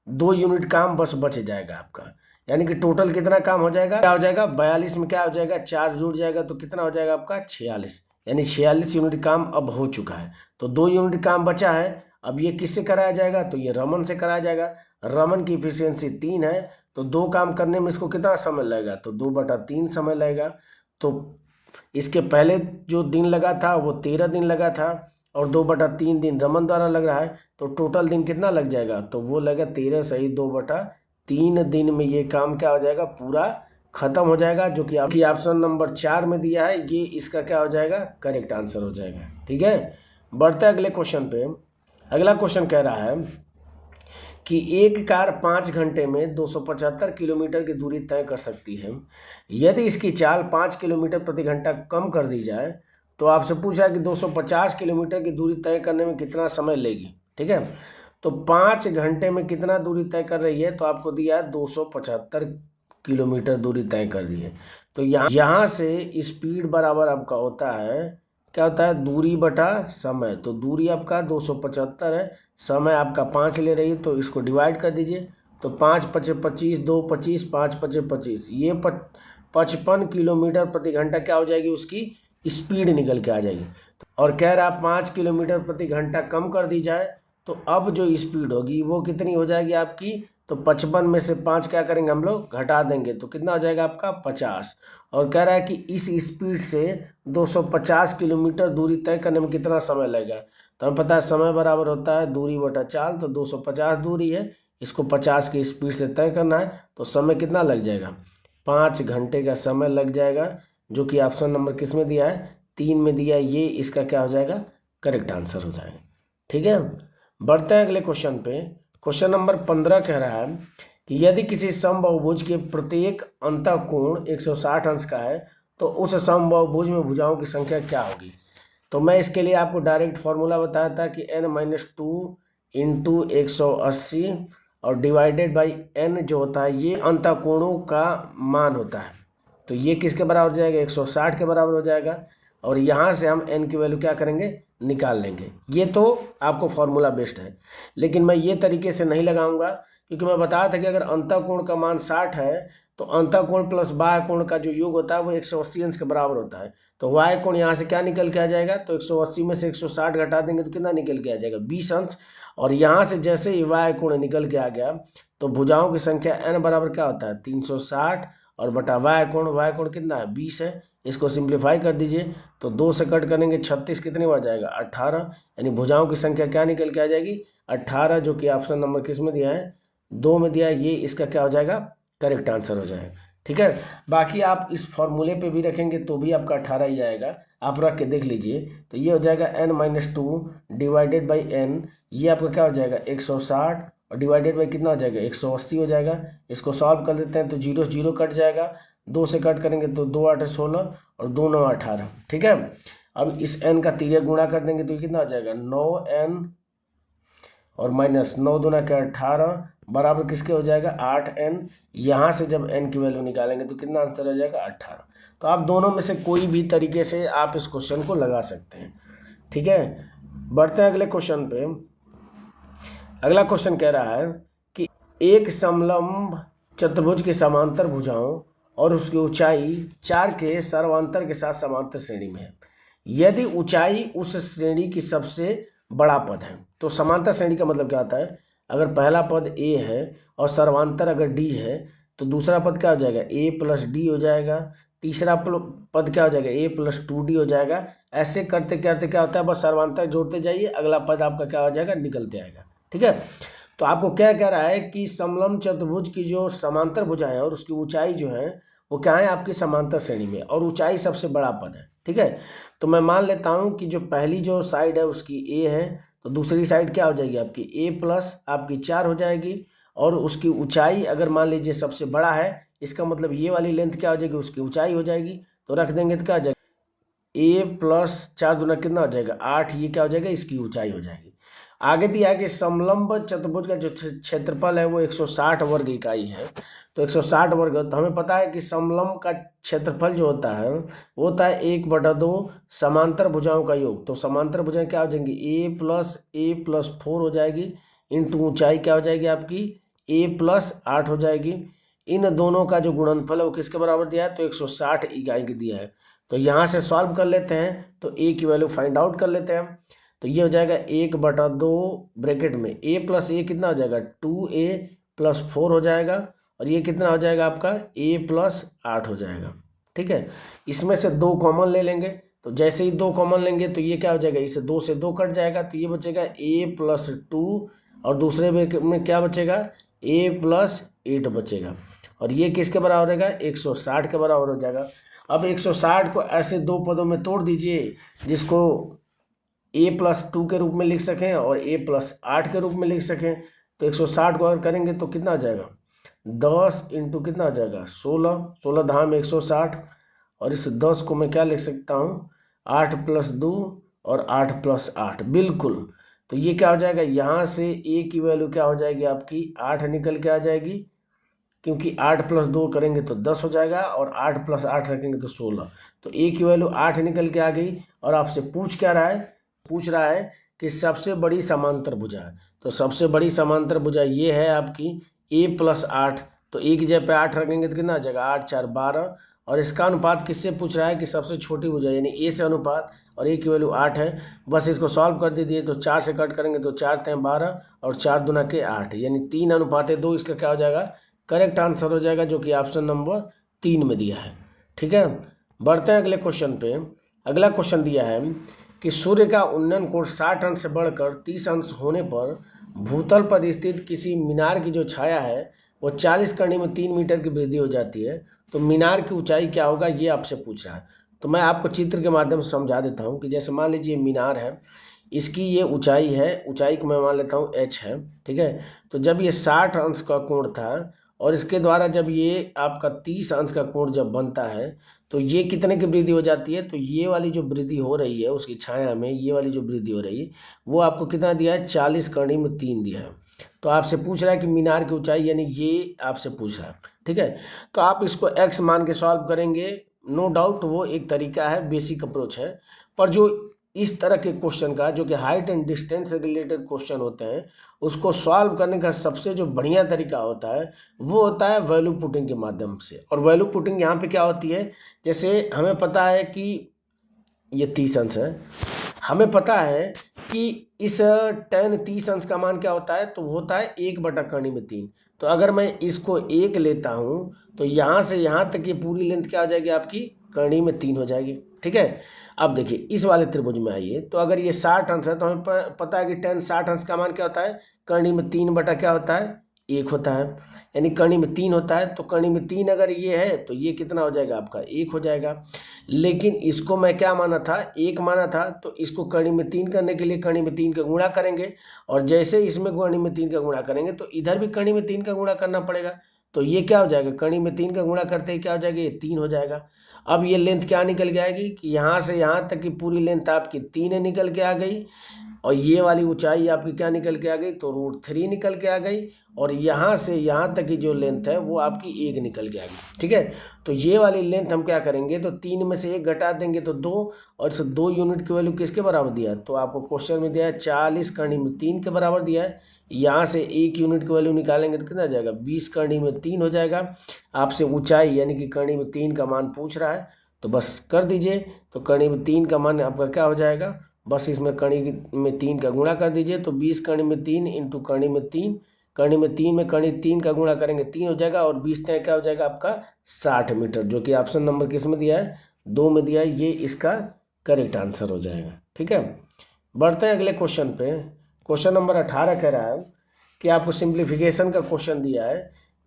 2 यूनिट काम बस बच जाएगा आपका, यानी कि टोटल कितना काम हो जाएगा, क्या हो जाएगा 42 में क्या हो जाएगा 4 जुड़ जाएगा, तो कितना हो जाएगा आपका 46, यानी 46 यूनिट काम अब हो चुका है। तो 2 यूनिट काम बचा है, अब ये किससे कराया जाएगा, तो ये रमन से कराया जाएगा। रमन की एफिशिएंसी 3 है, तो 2 काम करने में इसको कितना समय लगेगा, तो 2/3 समय लगेगा। तो इसके पहले जो दिन लगा था वो 13 दिन लगा था, और 2/3 दिन रमन द्वारा लग रहा है, तो टोटल दिन कितना लग जाएगा, तो वो लगा 13 सही 2/3 दिन में ये काम क्या हो जाएगा पूरा खत्म हो जाएगा, जो कि आपकी ऑप्शन नंबर 4 में दिया है, ये इसका क्या हो जाएगा करेक्ट आंसर हो जाएगा। ठीक है, बढ़ते हैं अगले क्वेश्चन पे। अगला क्वेश्चन कह रहा है कि एक कार 5 घंटे में 275 किलोमीटर की दूरी तय कर सकती है। यदि इसकी चाल 5 किलोमीटर प्रति घंटा कम कर दी जाए, तो आपसे पूछा है कि 250 किलोमीटर की दूरी तय करने में कितना समय लेगी। ठीक है, तो 5 घंटे में कितना दूरी तय कर रही है, तो आपको दिया है 275 किलोमीटर दूरी तय कर दी है। तो यहाँ से स्पीड बराबर आपका होता है क्या होता है, दूरी बटा समय। तो दूरी आपका 275 है, समय आपका 5 ले रही है, तो इसको डिवाइड कर दीजिए। तो 5 पचे 25, 2 25, 5 पचे 25, ये 55 किलोमीटर प्रति घंटा क्या हो जाएगी, उसकी स्पीड निकल के आ जाएगी। और कह रहा है 5 किलोमीटर प्रति घंटा कम कर दी जाए तो अब जो स्पीड होगी वो कितनी हो जाएगी आपकी। तो 55 में से 5 क्या करेंगे हम लोग, घटा देंगे, तो कितना हो जाएगा आपका 50। और कह रहा है कि इस स्पीड से 250 किलोमीटर दूरी तय करने में कितना समय लगेगा। तो हमें पता है समय बराबर होता है दूरी बटा चाल। तो 250 दूरी है, इसको 50 की स्पीड से तय करना है, तो समय कितना लग जाएगा, 5 घंटे का समय लग जाएगा, जो कि ऑप्शन नंबर किस में दिया है, 3 में दिया है। ये इसका क्या हो जाएगा, करेक्ट आंसर हो जाएगा। ठीक है, बढ़ते हैं अगले क्वेश्चन पे। क्वेश्चन नंबर 15 कह रहा है कि यदि किसी समबाहुभुज के प्रत्येक अंतःकोण 160 अंश का है तो उस समबाहुभुज में भुजाओं की संख्या क्या होगी। तो मैं इसके लिए आपको डायरेक्ट फॉर्मूला बताया था कि n-2 इंटू 180 और डिवाइडेड बाई n जो होता है ये अंतःकोणों का मान होता है। तो ये किसके बराबर हो जाएगा, 160 के बराबर हो जाएगा। और यहाँ से हम n की वैल्यू क्या करेंगे, निकाल लेंगे। ये तो आपको फॉर्मूला बेस्ड है, लेकिन मैं ये तरीके से नहीं लगाऊंगा, क्योंकि मैं बताया था कि अगर अंतःकोण का मान 60 है तो अंतःकोण प्लस बाह्य कोण का जो योग होता है वो 180 अंश के बराबर होता है। तो वाय कोण यहाँ से क्या निकल के आ जाएगा, तो 180 में से 160 घटा देंगे तो कितना निकल के आ जाएगा, 20 अंश। और यहाँ से जैसे ही वाय कोण निकल के आ गया तो भुजाओं की संख्या n बराबर क्या होता है, 360 और बटा वाय कोण कितना है, 20 है। इसको सिंप्लीफाई कर दीजिए, तो 2 से कट करेंगे 36, कितने हो जाएगा 18। यानी भुजाओं की संख्या क्या निकल के आ जाएगी, 18, जो कि ऑप्शन नंबर किस में दिया है, 2 में दिया है। ये इसका क्या हो जाएगा, करेक्ट आंसर हो जाएगा। ठीक है, बाकी आप इस फॉर्मूले पे भी रखेंगे तो भी आपका 18 ही आएगा, आप रख के देख लीजिए। तो ये हो जाएगा n-2 डिवाइडेड बाई n, ये आपका क्या हो जाएगा 160 और डिवाइडेड बाई कितना हो जाएगा 180 हो जाएगा। इसको सॉल्व कर लेते हैं तो 0 से 0 कट जाएगा, 2 से कट करेंगे तो 2 8 16 और 2 9 18। ठीक है, अब इस n का तिर्यक गुणा कर देंगे तो ये कितना हो जाएगा 9n और माइनस 9 दूना क्या 18 बराबर किसके हो जाएगा 8n। यहाँ से जब n की वैल्यू निकालेंगे तो कितना आंसर हो जाएगा 18। तो आप दोनों में से कोई भी तरीके से आप इस क्वेश्चन को लगा सकते हैं। ठीक है, बढ़ते हैं अगले क्वेश्चन पे। अगला क्वेश्चन कह रहा है कि एक समलंब चतुर्भुज के समांतर भुजाओं और उसकी ऊंचाई 4 के सर्वांतर के साथ समांतर श्रेणी में है। यदि ऊंचाई उस श्रेणी की सबसे बड़ा पद है, तो समांतर श्रेणी का मतलब क्या होता है, अगर पहला पद a है और सर्वांतर अगर d है तो दूसरा पद क्या हो जाएगा a प्लस डी हो जाएगा, तीसरा पद क्या हो जाएगा a प्लस 2d हो जाएगा। ऐसे करते करते क्या होता है, बस सर्वांतर जोड़ते जाइए, अगला पद आपका क्या हो जाएगा, निकलते आएगा। ठीक है, तो आपको क्या कह रहा है कि समलंब चतुर्भुज की जो समांतर भुजाएं है और उसकी ऊंचाई जो है वो क्या है आपकी समांतर श्रेणी में, और ऊंचाई सबसे बड़ा पद है। ठीक है, तो मैं मान लेता हूं कि जो पहली जो साइड है उसकी a है, तो दूसरी साइड क्या हो जाएगी आपकी a प्लस आपकी 4 हो जाएगी। और उसकी ऊंचाई अगर मान लीजिए सबसे बड़ा है, इसका मतलब ये वाली लेंथ क्या हो जाएगी, उसकी ऊंचाई हो जाएगी। तो रख देंगे तो क्या हो जाएगा a प्लस 4 दूना कितना हो जाएगा 8, ये क्या हो जाएगा, इसकी ऊंचाई हो जाएगी। आगे दिया है कि समलंब चतुर्भुज का जो क्षेत्रफल है वो 160 वर्ग इकाई है। तो 160 वर्ग, तो हमें पता है कि समलंब का क्षेत्रफल जो होता है वो होता है 1/2 समांतर भुजाओं का योग। तो समांतर भुजाएं क्या हो जाएंगी, a+a+4 हो जाएगी, इंटू ऊंचाई क्या हो जाएगी आपकी a+8 हो जाएगी। इन दोनों का जो गुणनफल है वो किसके बराबर दिया है, तो 160 इकाई के दिया है। तो यहाँ से सॉल्व कर लेते हैं, तो a की वैल्यू फाइंड आउट कर लेते हैं। तो ये हो जाएगा 1/2 ब्रैकेट में a प्लस a कितना हो जाएगा 2a+4 हो जाएगा, और ये कितना हो जाएगा आपका a+8 हो जाएगा। ठीक है, इसमें से 2 कॉमन ले लेंगे, तो जैसे ही 2 कॉमन लेंगे तो ये क्या हो जाएगा, इसे 2 से 2 कट जाएगा, तो ये बचेगा a+2 और दूसरे में क्या बचेगा a+8 बचेगा। और ये किसके बराबर होगा 160 के बराबर हो जाएगा। अब 160 को ऐसे 2 पदों में तोड़ दीजिए जिसको a+2 के रूप में लिख सकें और a+8 के रूप में लिख सकें। तो 160 को अगर करेंगे तो कितना आ जाएगा 10 इंटू कितना आ जाएगा 16, 16 धाम 160, और इस 10 को मैं क्या लिख सकता हूँ 8+2 और 8+8 बिल्कुल। तो ये क्या हो जाएगा, यहाँ से a की वैल्यू क्या हो जाएगी आपकी 8 निकल के आ जाएगी, क्योंकि 8 + 2 करेंगे तो 10 हो जाएगा और 8 + 8 रखेंगे तो 16। तो ए की वैल्यू 8 निकल के आ गई। और आपसे पूछ क्या रहा है, पूछ रहा है कि सबसे बड़ी समांतर भुजा। तो सबसे बड़ी समांतर भुजा ये है आपकी a + 8। तो ए की जगह पे 8 रखेंगे तो कितना आ जाएगा, 8 × 4 = 12। और इसका अनुपात किससे पूछ रहा है कि सबसे छोटी भुजा यानी ए से अनुपात, और ए की वैल्यू 8 है। बस इसको सॉल्व कर दीजिए। तो 4 से कट करेंगे तो 4 × 3 = 12 और 4 दूना के 8 यानी 3:2। इसका क्या हो जाएगा, करेक्ट आंसर हो जाएगा, जो कि ऑप्शन नंबर 3 में दिया है। ठीक है, बढ़ते हैं अगले क्वेश्चन पे। अगला क्वेश्चन दिया है कि सूर्य का उन्नयन कोण 60 अंश से बढ़कर 30 अंश होने पर भूतल पर स्थित किसी मीनार की जो छाया है वो 40 कड़ी में 3 मीटर की वृद्धि हो जाती है। तो मीनार की ऊंचाई क्या होगा, ये आपसे पूछ रहा है। तो मैं आपको चित्र के माध्यम से समझा देता हूँ कि जैसे मान लीजिए मीनार है, इसकी ये ऊंचाई है, ऊंचाई को मैं मान लेता हूँ h है। ठीक है, तो जब ये 60 अंश का कोण था और इसके द्वारा जब ये आपका 30 अंश का कोण जब बनता है तो ये कितने की वृद्धि हो जाती है, तो ये वाली जो वृद्धि हो रही है उसकी छाया में, ये वाली जो वृद्धि हो रही है वो आपको कितना दिया है, 40 कड़ी में 3 दिया है। तो आपसे पूछ रहा है कि मीनार की ऊंचाई, यानी ये आपसे पूछ रहा है। ठीक है, तो आप इसको x मान के सॉल्व करेंगे, नो डाउट वो एक तरीका है, बेसिक अप्रोच है। पर जो इस तरह के क्वेश्चन का, जो कि हाइट एंड डिस्टेंस से रिलेटेड क्वेश्चन होते हैं, उसको सॉल्व करने का सबसे जो बढ़िया तरीका होता है वो होता है वैल्यू पुटिंग के माध्यम से। और वैल्यू पुटिंग यहाँ पे क्या होती है, जैसे हमें पता है कि ये 30 अंश है, हमें पता है कि इस tan 30 अंश का मान क्या होता है, तो होता है 1/3। तो अगर मैं इसको 1 लेता हूँ तो यहाँ से यहाँ तक ये पूरी लेंथ क्या हो जाएगी आपकी, कड़ी में 3 हो जाएगी। ठीक है, अब देखिए इस वाले त्रिभुज में आइए, तो अगर ये 60 अंश है तो हमें पता है कि tan 60 अंश का मान क्या होता है, कड़ी में 3 बटा क्या होता है, 1 होता है, यानी कड़ी में 3 होता है। तो कड़ी में 3 अगर ये है तो ये कितना हो जाएगा आपका, 1 हो जाएगा। लेकिन इसको मैं क्या माना था, 1 माना था, तो इसको कड़ी में 3 करने के लिए कड़ी में 3 का गुणा करेंगे, और जैसे इसमें कड़ी में 3 का गुणा करेंगे तो इधर भी कड़ी में 3 का गुणा करना पड़ेगा। तो ये क्या हो जाएगा, कड़ी में 3 का गुणा करते ही क्या हो जाएगा, ये 3 हो जाएगा। अब ये लेंथ क्या निकल के आएगी कि यहाँ से यहाँ तक की पूरी लेंथ आपकी 3 निकल के आ गई, और ये वाली ऊंचाई आपकी क्या निकल के आ गई, तो √3 निकल के आ गई, और यहाँ से यहाँ तक की जो लेंथ है वो आपकी 1 निकल के आ गई। ठीक है, तो ये वाली लेंथ हम क्या करेंगे, तो 3 में से 1 घटा देंगे तो 2, और इस 2 यूनिट की वैल्यू किसके बराबर दिया है, तो आपको क्वेश्चन में दिया है 40 कड़ी में 3 के बराबर दिया है। यहाँ से 1 यूनिट की वैल्यू निकालेंगे तो कितना आ जाएगा, 20 कड़ी में 3 हो जाएगा। आपसे ऊंचाई यानी कि कड़ी में 3 का मान पूछ रहा है, तो बस कर दीजिए। तो कड़ी में 3 का मान आपका क्या हो जाएगा, बस इसमें कड़ी में 3 का गुणा कर दीजिए। तो 20 कड़ी में 3 इंटू कड़ी में 3, कड़ी में 3 में कड़ी 3 का गुणा करेंगे 3 हो जाएगा, और 20 तय क्या हो जाएगा आपका 60 मीटर, जो कि ऑप्शन नंबर किस में दिया है, 2 में दिया है। ये इसका करेक्ट आंसर हो जाएगा। ठीक है, बढ़ते हैं अगले क्वेश्चन पे। क्वेश्चन नंबर 18 कह रहा है कि आपको सिंप्लीफिकेशन का क्वेश्चन दिया है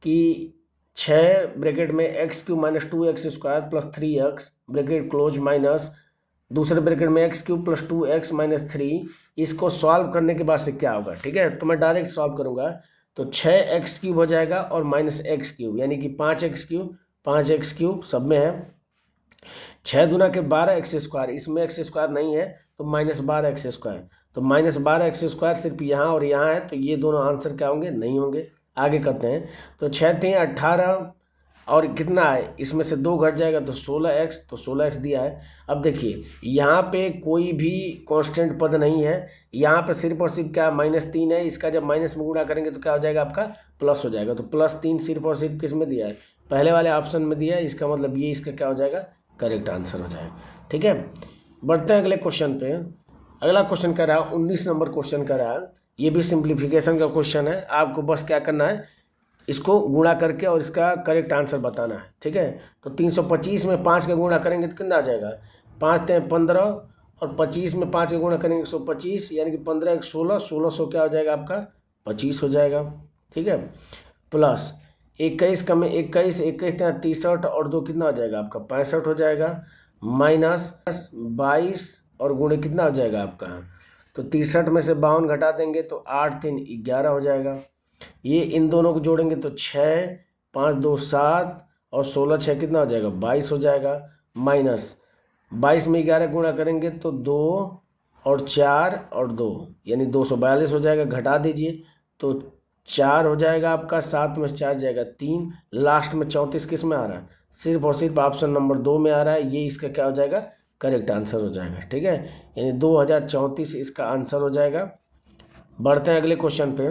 कि 6 ब्रैकेट में x³ - 2x² + 3x bracket close minus दूसरे ब्रैकेट में x³ + 2x - 3, इसको सॉल्व करने के बाद से क्या होगा। ठीक है, तो मैं डायरेक्ट सॉल्व करूंगा। तो 6x³ हो जाएगा और -x³ यानी कि 5x³, 5x³ सब में है। 6 दूना के 12x², इसमें x² नहीं है तो -12x²। तो -12x² सिर्फ यहाँ और यहाँ है, तो ये दोनों आंसर क्या होंगे, नहीं होंगे। आगे करते हैं। तो 6 × 3 = 18, और कितना है, इसमें से 2 घट जाएगा तो 16x, तो 16x दिया है। अब देखिए यहाँ पे कोई भी कांस्टेंट पद नहीं है, यहाँ पे सिर्फ और सिर्फ क्या -3 है। इसका जब माइनस में गुणा करेंगे तो क्या हो जाएगा आपका, प्लस हो जाएगा। तो +3 सिर्फ और सिर्फ किस में दिया है, पहले वाले ऑप्शन में दिया है। इसका मतलब ये इसका क्या हो जाएगा, करेक्ट आंसर हो जाएगा। ठीक है, बढ़ते हैं अगले क्वेश्चन पे। अगला क्वेश्चन कर रहा है 19 नंबर क्वेश्चन कर रहा है, ये भी सिंप्लीफिकेशन का क्वेश्चन है। आपको बस क्या करना है, इसको गुणा करके और इसका करेक्ट आंसर बताना है। ठीक है, तो 325 में 5 का गुणा करेंगे तो कितना आ जाएगा, 5 × 15, और 25 में 5 का गुणा करेंगे 125, यानी कि 15 × 1 16, 1600 क्या हो जाएगा आपका, 25 हो जाएगा। ठीक है, प्लस 21 का में 21, 21 × 63 और 2 कितना हो जाएगा आपका, 65 हो जाएगा, माइनस 22 और गुणे कितना हो जाएगा आपका, तो 63 में से 52 घटा देंगे तो 8 × 3 = 11 हो जाएगा। ये इन दोनों को जोड़ेंगे तो 6, 5 × 2 = 7 और 16 6 कितना हो जाएगा, 22 हो जाएगा। माइनस 22 में 11 गुणा करेंगे तो 2 और 4 और 2 यानी 242 हो जाएगा। घटा दीजिए तो 4 हो जाएगा आपका, 7 में 4 जाएगा 3, लास्ट में 34 किस में आ रहा है, सिर्फ और सिर्फ ऑप्शन नंबर 2 में आ रहा है। ये इसका क्या हो जाएगा, करेक्ट आंसर हो जाएगा। ठीक है, यानी 2034 इसका आंसर हो जाएगा। बढ़ते हैं अगले क्वेश्चन पे।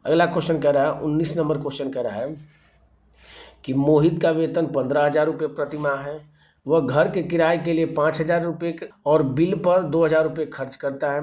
अगला क्वेश्चन कह रहा है, 19 नंबर क्वेश्चन कह रहा है कि मोहित का वेतन 15,000 रुपये प्रति माह है। वह घर के किराए के लिए 5,000 रुपये और बिल पर 2,000 रुपये खर्च करता है।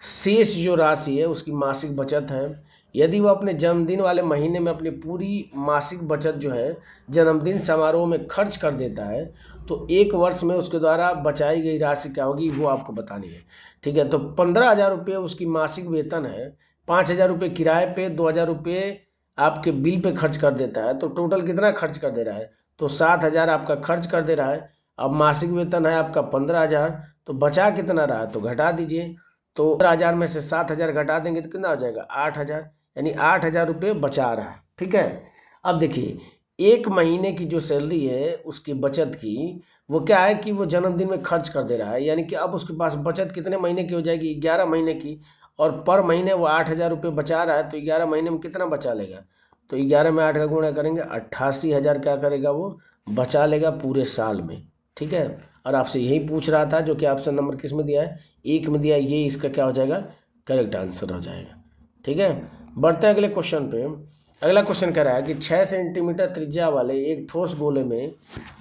शेष जो राशि है उसकी मासिक बचत है। यदि वह अपने जन्मदिन वाले महीने में अपनी पूरी मासिक बचत जो है जन्मदिन समारोह में खर्च कर देता है, तो 1 वर्ष में उसके द्वारा बचाई गई राशि क्या होगी, वो आपको बतानी है। ठीक है, तो 15,000 रुपये उसकी मासिक वेतन है, 5,000 रुपये किराए पे, 2,000 रुपये आपके बिल पे खर्च कर देता है, तो टोटल कितना खर्च कर दे रहा है, तो 7,000 आपका खर्च कर दे रहा है। अब मासिक वेतन है आपका 15,000, तो बचा कितना रहा, तो घटा दीजिए। तो 15,000 में से 7,000 घटा देंगे तो कितना हो जाएगा, 8,000, यानी 8,000 रुपये बचा रहा है। ठीक है, अब देखिए 1 महीने की जो सैलरी है उसकी बचत की, वो क्या है कि वो जन्मदिन में खर्च कर दे रहा है, यानी कि अब उसके पास बचत कितने महीने की हो जाएगी, 11 महीने की, और पर महीने वो 8,000 रुपये बचा रहा है, तो 11 महीने में कितना बचा लेगा, तो 11 में 8 का गुणा करेंगे 88,000 क्या करेगा, वो बचा लेगा पूरे साल में। ठीक है, और आपसे यही पूछ रहा था, जो कि ऑप्शन नंबर किस में दिया है, 1 में दिया है, ये इसका क्या हो जाएगा, करेक्ट आंसर हो जाएगा। ठीक है, बढ़ते हैं अगले क्वेश्चन पे। अगला क्वेश्चन कह रहा है कि 6 सेंटीमीटर त्रिज्या वाले एक ठोस गोले में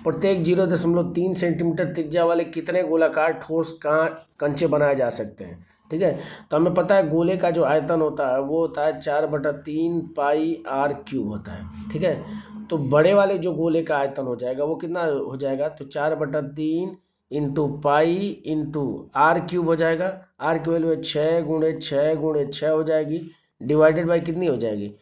प्रत्येक 0.3 सेंटीमीटर त्रिज्या वाले कितने गोलाकार ठोस कंचे बनाए जा सकते हैं। ठीक है, तो हमें पता है गोले का जो आयतन होता है वो होता है 4/3 पाई आर क्यूब होता है। ठीक है, तो बड़े वाले जो गोले का आयतन हो जाएगा वो कितना हो जाएगा, तो 4/3 into pi into r cube हो जाएगा। आर की वैल्यू है 6 × 6 × 6 हो जाएगी, डिवाइडेड बाई कितनी हो जाएगी,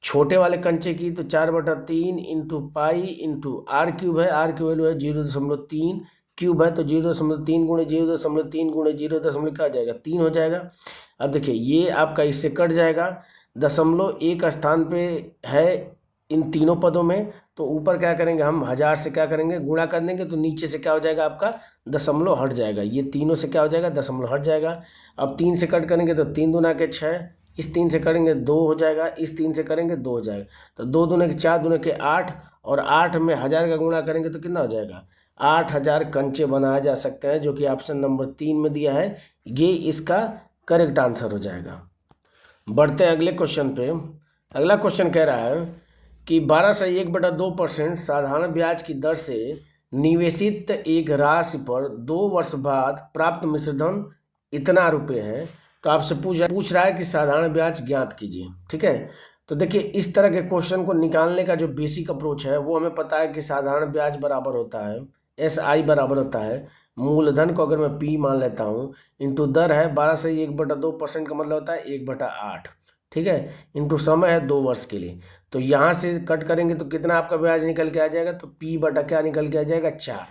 छोटे वाले कंचे की, तो 4/3 into pi into r cube है, आर की वैल्यू है 0.3, क्यूब है तो 0.3 × 0.3 × 0. क्या हो जाएगा, 3 हो जाएगा। अब देखिए ये आपका इससे कट जाएगा, दशमलव एक स्थान पे है इन तीनों पदों में, तो ऊपर क्या करेंगे हम 1000 से क्या करेंगे, गुणा कर देंगे, तो नीचे से क्या हो जाएगा आपका दशमलव हट जाएगा, ये तीनों से क्या हो जाएगा, दशमलव हट जाएगा। अब 3 से कट करेंगे तो 3 दूना के 6, इस 3 से करेंगे 2 हो जाएगा, इस 3 से करेंगे 2 हो जाएगा, तो 2 दूने के 4, दूने के 8, और 8 में 1000 का गुणा करेंगे तो कितना हो जाएगा, 8,000 कंचे बनाए जा सकते हैं, जो कि ऑप्शन नंबर 3 में दिया है, ये इसका करेक्ट आंसर हो जाएगा। बढ़ते हैं अगले क्वेश्चन पे। अगला क्वेश्चन कह रहा है कि 12 से 1/2% साधारण ब्याज की दर से निवेशित एक राशि पर 2 वर्ष बाद प्राप्त मिश्रधन इतना रुपये है। तो आपसे पूछ रहा है कि साधारण ब्याज ज्ञात कीजिए। ठीक है, तो देखिए इस तरह के क्वेश्चन को निकालने का जो बेसिक अप्रोच है वो हमें पता है कि साधारण ब्याज बराबर होता है SI बराबर होता है मूलधन को अगर मैं P मान लेता हूँ इंटू दर है 12 से 1/2% का मतलब होता है 1/8। ठीक है, इंटू समय है 2 वर्ष के लिए, तो यहाँ से कट करेंगे तो कितना आपका ब्याज निकल के आ जाएगा, तो P बटा क्या निकल के आ जाएगा 4।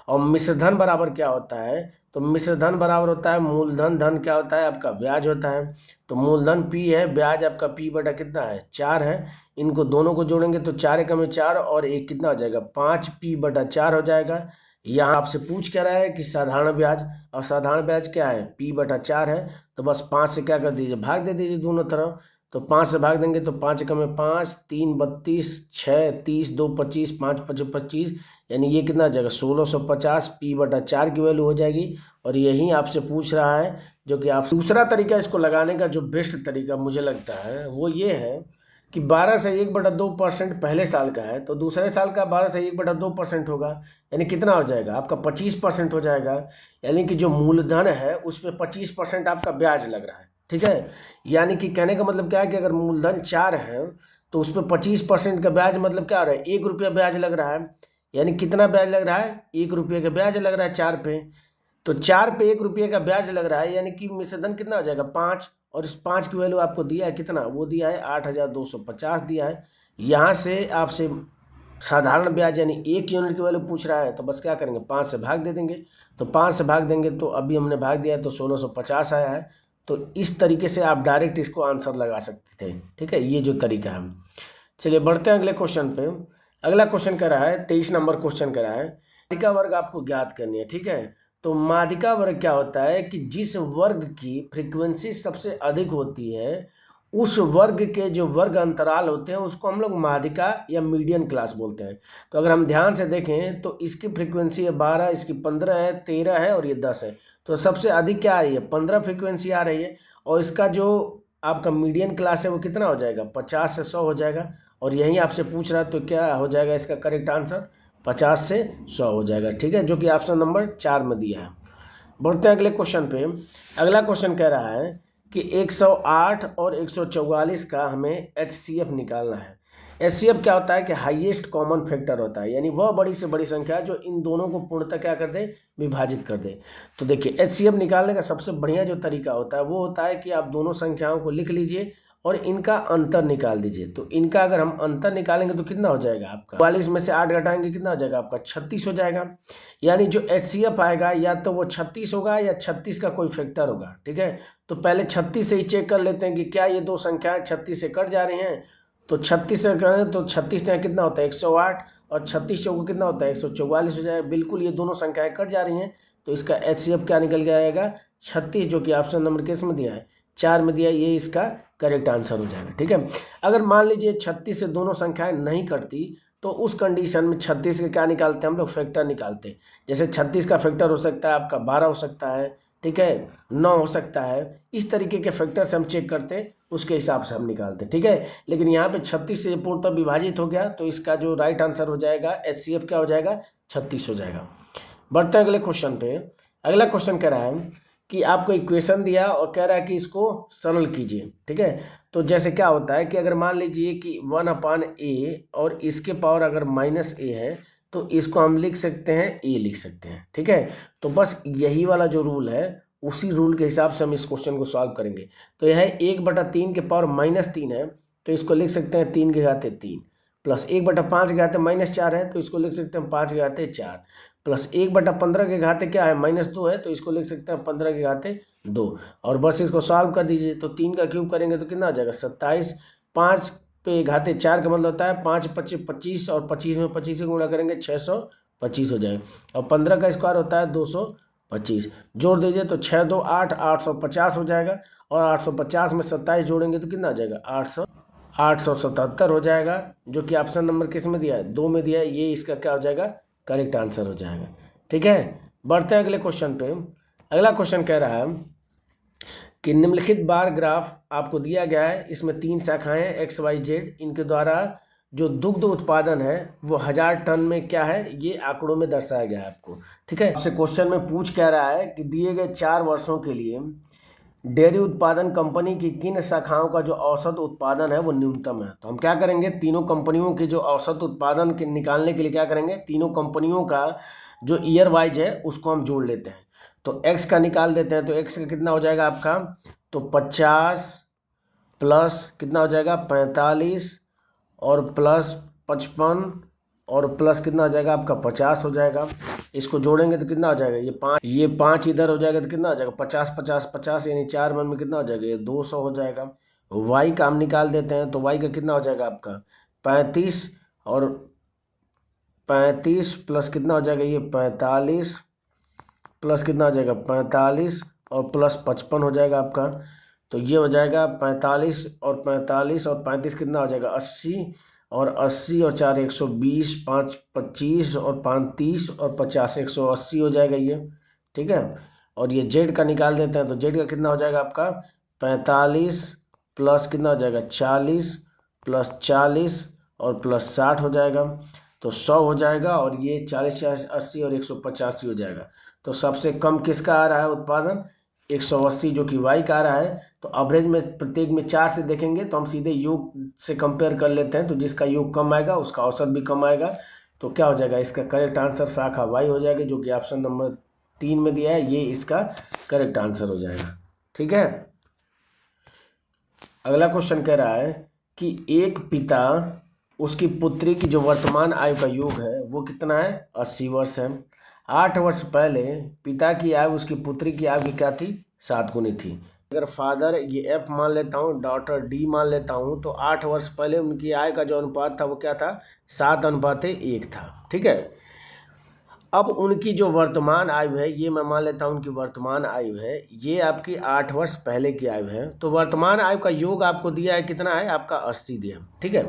और मिश्रधन बराबर क्या होता है, तो मिश्रधन बराबर होता है मूलधन, धन क्या होता है आपका ब्याज होता है, तो मूलधन P है, ब्याज आपका P बटा कितना है 4 है, इनको दोनों को जोड़ेंगे तो 4 एकम में 4 और 1 कितना हो जाएगा 5P/4 हो जाएगा। यहाँ आपसे पूछ क्या रहा है कि साधारण ब्याज, और साधारण ब्याज क्या है P/4 है, तो बस 5 से क्या कर दीजिए भाग दे दीजिए दोनों तरफ, तो 5 से भाग देंगे तो 5 एकम में 5, 3 32, 6 30, 2 25, 5 5 25, यानी ये कितना आ जाएगा 1650 P/4 की वैल्यू हो जाएगी। और यही आपसे पूछ रहा है, जो कि आप दूसरा तरीका इसको लगाने का जो बेस्ट तरीका मुझे लगता है वो ये है कि 12 से 1/2% पहले साल का है, तो दूसरे साल का 12 से 1/2% होगा, यानी कितना हो जाएगा आपका 25% हो जाएगा, यानी कि जो मूलधन है उस पर 25% आपका ब्याज लग रहा है। ठीक है, यानी कि कहने का मतलब क्या है कि अगर मूलधन 4 है तो उस पर 25% का ब्याज मतलब क्या हो रहा है 1 रुपया ब्याज लग रहा है, यानी कितना ब्याज लग रहा है 1 रुपये का ब्याज लग रहा है 4 पे, तो 4 पे 1 रुपये का ब्याज लग रहा है, यानी कि मिश्रधन कितना हो जाएगा 5, और इस 5 की वैल्यू आपको दिया है कितना, वो दिया है 8,250 दिया है। यहाँ से आपसे साधारण ब्याज यानी 1 यूनिट की वैल्यू पूछ रहा है, तो बस क्या करेंगे 5 से भाग दे देंगे, तो 5 से भाग देंगे तो अभी हमने भाग दिया है तो 1650 आया है। तो इस तरीके से आप डायरेक्ट इसको आंसर लगा सकते थे। ठीक है, ये जो तरीका है। चलिए बढ़ते हैं अगले क्वेश्चन पे। अगला क्वेश्चन कह रहा है 23 नंबर क्वेश्चन कह रहा है माध्यिका वर्ग आपको ज्ञात करनी है। ठीक है, तो माध्यिका वर्ग क्या होता है कि जिस वर्ग की फ्रीक्वेंसी सबसे अधिक होती है उस वर्ग के जो वर्ग अंतराल होते हैं उसको हम लोग माध्यिका या मीडियन क्लास बोलते हैं। तो अगर हम ध्यान से देखें तो इसकी फ्रीक्वेंसी है 12, इसकी 15 है, 13 है और ये 10 है। तो सबसे अधिक क्या आ रही है, 15 फ्रीक्वेंसी आ रही है। और इसका जो आपका मीडियन क्लास है वो कितना हो जाएगा, 50 से 100 हो जाएगा। और यही आपसे पूछ रहा है तो क्या हो जाएगा इसका करेक्ट आंसर, 50 से 100 हो जाएगा। ठीक है, जो कि ऑप्शन नंबर 4 में दिया है। बढ़ते हैं अगले क्वेश्चन पे। अगला क्वेश्चन कह रहा है कि 108 और 144 का हमें HCF निकालना है। HCF क्या होता है कि हाईएस्ट कॉमन फैक्टर होता है, यानी वह बड़ी से बड़ी संख्या जो इन दोनों को पूर्णतः क्या कर दे, विभाजित कर दे। तो देखिए HCF निकालने का सबसे बढ़िया जो तरीका होता है वो होता है कि आप दोनों संख्याओं को लिख लीजिए और इनका अंतर निकाल दीजिए। तो इनका अगर हम अंतर निकालेंगे तो कितना हो जाएगा आपका, 44 में से 8 घटाएंगे कितना हो जाएगा आपका, 36 हो जाएगा। यानी जो HCF आएगा या तो वो 36 होगा या 36 का कोई फैक्टर होगा। ठीक है, तो पहले 36 से ही चेक कर लेते हैं कि क्या ये दो संख्याएं 36 से कट जा रही हैं। तो 36 से करें तो 36 यहाँ कितना होता है 108 और 36 चौको कितना होता है 144 हो जाएगा। बिल्कुल ये दोनों संख्याएं कट जा रही हैं तो इसका HCF क्या निकल के आएगा 36, जो कि ऑप्शन नंबर किस में दिया है, 4 में दिया है। ये इसका करेक्ट आंसर हो जाएगा। ठीक है, अगर मान लीजिए 36 से दोनों संख्याएं नहीं कटती तो उस कंडीशन में 36 के क्या निकालते हैं हम लोग, फैक्टर निकालते हैं। जैसे 36 का फैक्टर हो सकता है आपका 12 हो सकता है, ठीक है, 9 हो सकता है। इस तरीके के फैक्टर से हम चेक करते हैं, उसके हिसाब से हम निकालते हैं। ठीक है, लेकिन यहाँ पे 36 से पूर्णतः विभाजित हो गया तो इसका जो राइट आंसर हो जाएगा HCF क्या हो जाएगा, 36 हो जाएगा। बढ़ते हैं अगले क्वेश्चन पे। अगला क्वेश्चन कह रहा है कि आपको इक्वेशन दिया और कह रहा है कि इसको सरल कीजिए। ठीक है, तो जैसे क्या होता है कि अगर मान लीजिए कि 1/a और इसके पावर अगर -a है तो इसको हम लिख सकते हैं a लिख सकते हैं। ठीक है, तो बस यही वाला जो रूल है उसी रूल के हिसाब से हम इस क्वेश्चन को सॉल्व करेंगे। तो यह 1/3 के पावर -3 है तो इसको लिख सकते हैं 3 के घाते 3, प्लस 1/5 के घाते -4 है तो इसको लिख सकते हैं 5 के घाते 4, प्लस 1/15 के घाते क्या है -2 है तो इसको लिख सकते हैं 15 के घाते 2। और बस इसको सॉल्व कर दीजिए। तो 3 का क्यूब करेंगे तो कितना हो जाएगा 27, 5 पे घाते 4 का मतलब होता है 5 25 25 और 25 में 25 से गुणा करेंगे 625 हो जाएगा। और 15 का स्क्वायर होता है 225, जोड़ दीजिए तो 6 2 8 850 हो जाएगा। और 850 में 27 जोड़ेंगे तो कितना आ जाएगा 877 हो जाएगा, जो कि ऑप्शन नंबर किस में दिया है, 2 में दिया है। ये इसका क्या हो जाएगा, करेक्ट आंसर हो जाएगा। ठीक है, बढ़ते हैं अगले क्वेश्चन पे। अगला क्वेश्चन कह रहा है कि निम्नलिखित बार ग्राफ आपको दिया गया है, इसमें 3 शाखाएं हैं x y z, इनके द्वारा जो दुग्ध उत्पादन है वो 1000 टन में क्या है, ये आंकड़ों में दर्शाया गया है आपको। ठीक है, आपसे क्वेश्चन में पूछ कह रहा है कि दिए गए 4 वर्षों के लिए डेयरी उत्पादन कंपनी की किन शाखाओं का जो औसत उत्पादन है वो न्यूनतम है। तो हम क्या करेंगे, तीनों कंपनियों के जो औसत उत्पादन के निकालने के लिए क्या करेंगे, तीनों कंपनियों का जो ईयर वाइज है उसको हम जोड़ लेते हैं। तो x का निकाल देते हैं। तो x का कितना हो जाएगा आपका, तो 50 प्लस कितना हो जाएगा 45 और प्लस 55 और प्लस कितना हो जाएगा आपका 50 हो जाएगा। इसको जोड़ेंगे तो कितना हो जाएगा, ये 5 इधर हो जाएगा तो कितना हो जाएगा 50 50 50, यानी 4 मन में कितना हो जाएगा, ये 200 हो जाएगा। y का हम निकाल देते हैं। तो y का कितना हो जाएगा आपका 35 और 35 प्लस कितना हो जाएगा, ये 45 प्लस कितना हो जाएगा 45 और प्लस 55 हो जाएगा आपका। तो ये हो जाएगा 45 और 45 और 35 कितना हो जाएगा 80 और 80 और 4 120, 5 25 और 5 30 और 50 180 हो जाएगा ये। ठीक है, और ये जेड का निकाल देते हैं। तो जेड का कितना हो जाएगा आपका 45 प्लस कितना हो जाएगा 40 प्लस 40 और प्लस 60 हो जाएगा। तो 100 हो जाएगा और ये 40 40 80 और 185 हो जाएगा। तो सबसे कम किसका आ रहा है उत्पादन, 180, जो कि y का आ रहा है। तो एवरेज में प्रत्येक में 4 से देखेंगे तो हम सीधे योग से कंपेयर कर लेते हैं। तो जिसका योग कम आएगा उसका औसत भी कम आएगा। तो क्या हो जाएगा, इसका करेक्ट आंसर शाखा y हो जाएगी, जो कि ऑप्शन नंबर 3 में दिया है। ये इसका करेक्ट आंसर हो जाएगा। ठीक है, अगला क्वेश्चन कह रहा है कि एक पिता उसकी पुत्री की जो वर्तमान आयु का योग है वो कितना है, 80 वर्ष है। 8 वर्ष पहले पिता की आयु उसकी पुत्री की आयु की क्या थी, 7 गुनी थी। अगर फादर ये F मान लेता हूँ, डॉटर D मान लेता हूँ, तो 8 वर्ष पहले उनकी आय का जो अनुपात था वो क्या था, 7:1 था। ठीक है, अब उनकी जो वर्तमान आयु है, ये मैं मान लेता हूँ उनकी वर्तमान आयु है, ये आपकी 8 वर्ष पहले की आयु है। तो वर्तमान आयु का योग आपको दिया है, कितना है आपका 80 दिया, ठीक है।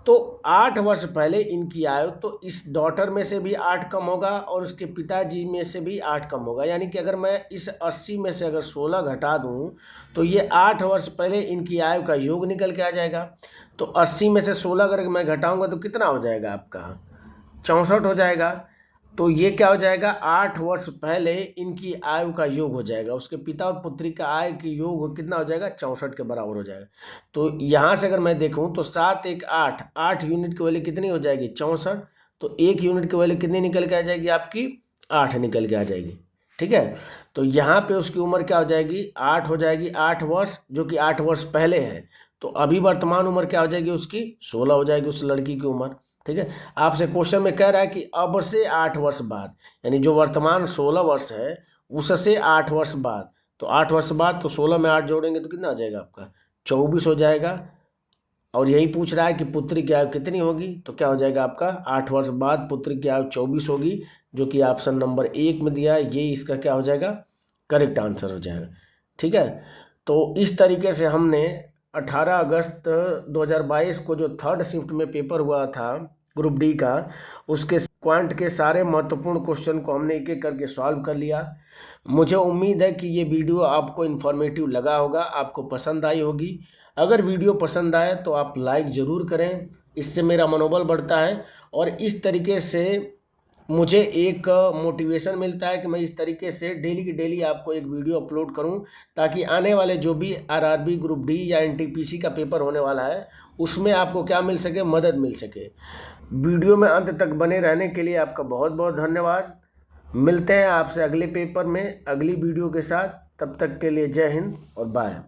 तो 8 वर्ष पहले इनकी आयु, तो इस डॉटर में से भी 8 कम होगा और उसके पिताजी में से भी 8 कम होगा। यानी कि अगर मैं इस 80 में से अगर 16 घटा दूं तो ये 8 वर्ष पहले इनकी आयु का योग निकल के आ जाएगा। तो 80 में से 16 अगर मैं घटाऊंगा तो कितना हो जाएगा आपका 64 हो जाएगा। तो ये क्या हो जाएगा, 8 वर्ष पहले इनकी आयु का योग हो जाएगा, उसके पिता और पुत्री का आयु की योग कितना हो जाएगा 64 के बराबर हो जाएगा। तो यहाँ से अगर मैं देखूँ तो 7 1 8, 8 यूनिट की वैल्यू कितनी हो जाएगी 64। तो 1 यूनिट की वैल्यू कितनी निकल के आ जाएगी आपकी 8 निकल के आ जाएगी, ठीक है। तो यहाँ पे उसकी उम्र क्या हो जाएगी 8 हो जाएगी, 8 वर्ष, जो कि 8 वर्ष पहले है। तो अभी वर्तमान उम्र क्या हो जाएगी उसकी 16 हो जाएगी उस लड़की की उम्र, ठीक है। आपसे क्वेश्चन में कह रहा है कि अब से 8 वर्ष बाद, यानी जो वर्तमान 16 वर्ष है उससे 8 वर्ष बाद, तो 8 वर्ष बाद तो 16 में 8 जोड़ेंगे तो कितना आ जाएगा आपका 24 हो जाएगा। और यही पूछ रहा है कि पुत्री की आयु कितनी होगी, तो क्या हो जाएगा आपका 8 वर्ष बाद पुत्री की आयु 24 होगी, जो कि ऑप्शन नंबर 1 में दिया है। ये इसका क्या हो जाएगा करेक्ट आंसर हो जाएगा, ठीक है। तो इस तरीके से हमने 18 अगस्त 2022 को जो थर्ड शिफ्ट में पेपर हुआ था ग्रुप डी का, उसके क्वांट के सारे महत्वपूर्ण क्वेश्चन को हमने एक एक करके सॉल्व कर लिया। मुझे उम्मीद है कि ये वीडियो आपको इन्फॉर्मेटिव लगा होगा, आपको पसंद आई होगी। अगर वीडियो पसंद आए तो आप लाइक ज़रूर करें, इससे मेरा मनोबल बढ़ता है और इस तरीके से मुझे एक मोटिवेशन मिलता है कि मैं इस तरीके से डेली की डेली आपको एक वीडियो अपलोड करूं, ताकि आने वाले जो भी आरआरबी ग्रुप डी या एनटीपीसी का पेपर होने वाला है उसमें आपको क्या मिल सके, मदद मिल सके। वीडियो में अंत तक बने रहने के लिए आपका बहुत बहुत धन्यवाद। मिलते हैं आपसे अगले पेपर में अगली वीडियो के साथ, तब तक के लिए जय हिंद और बाय।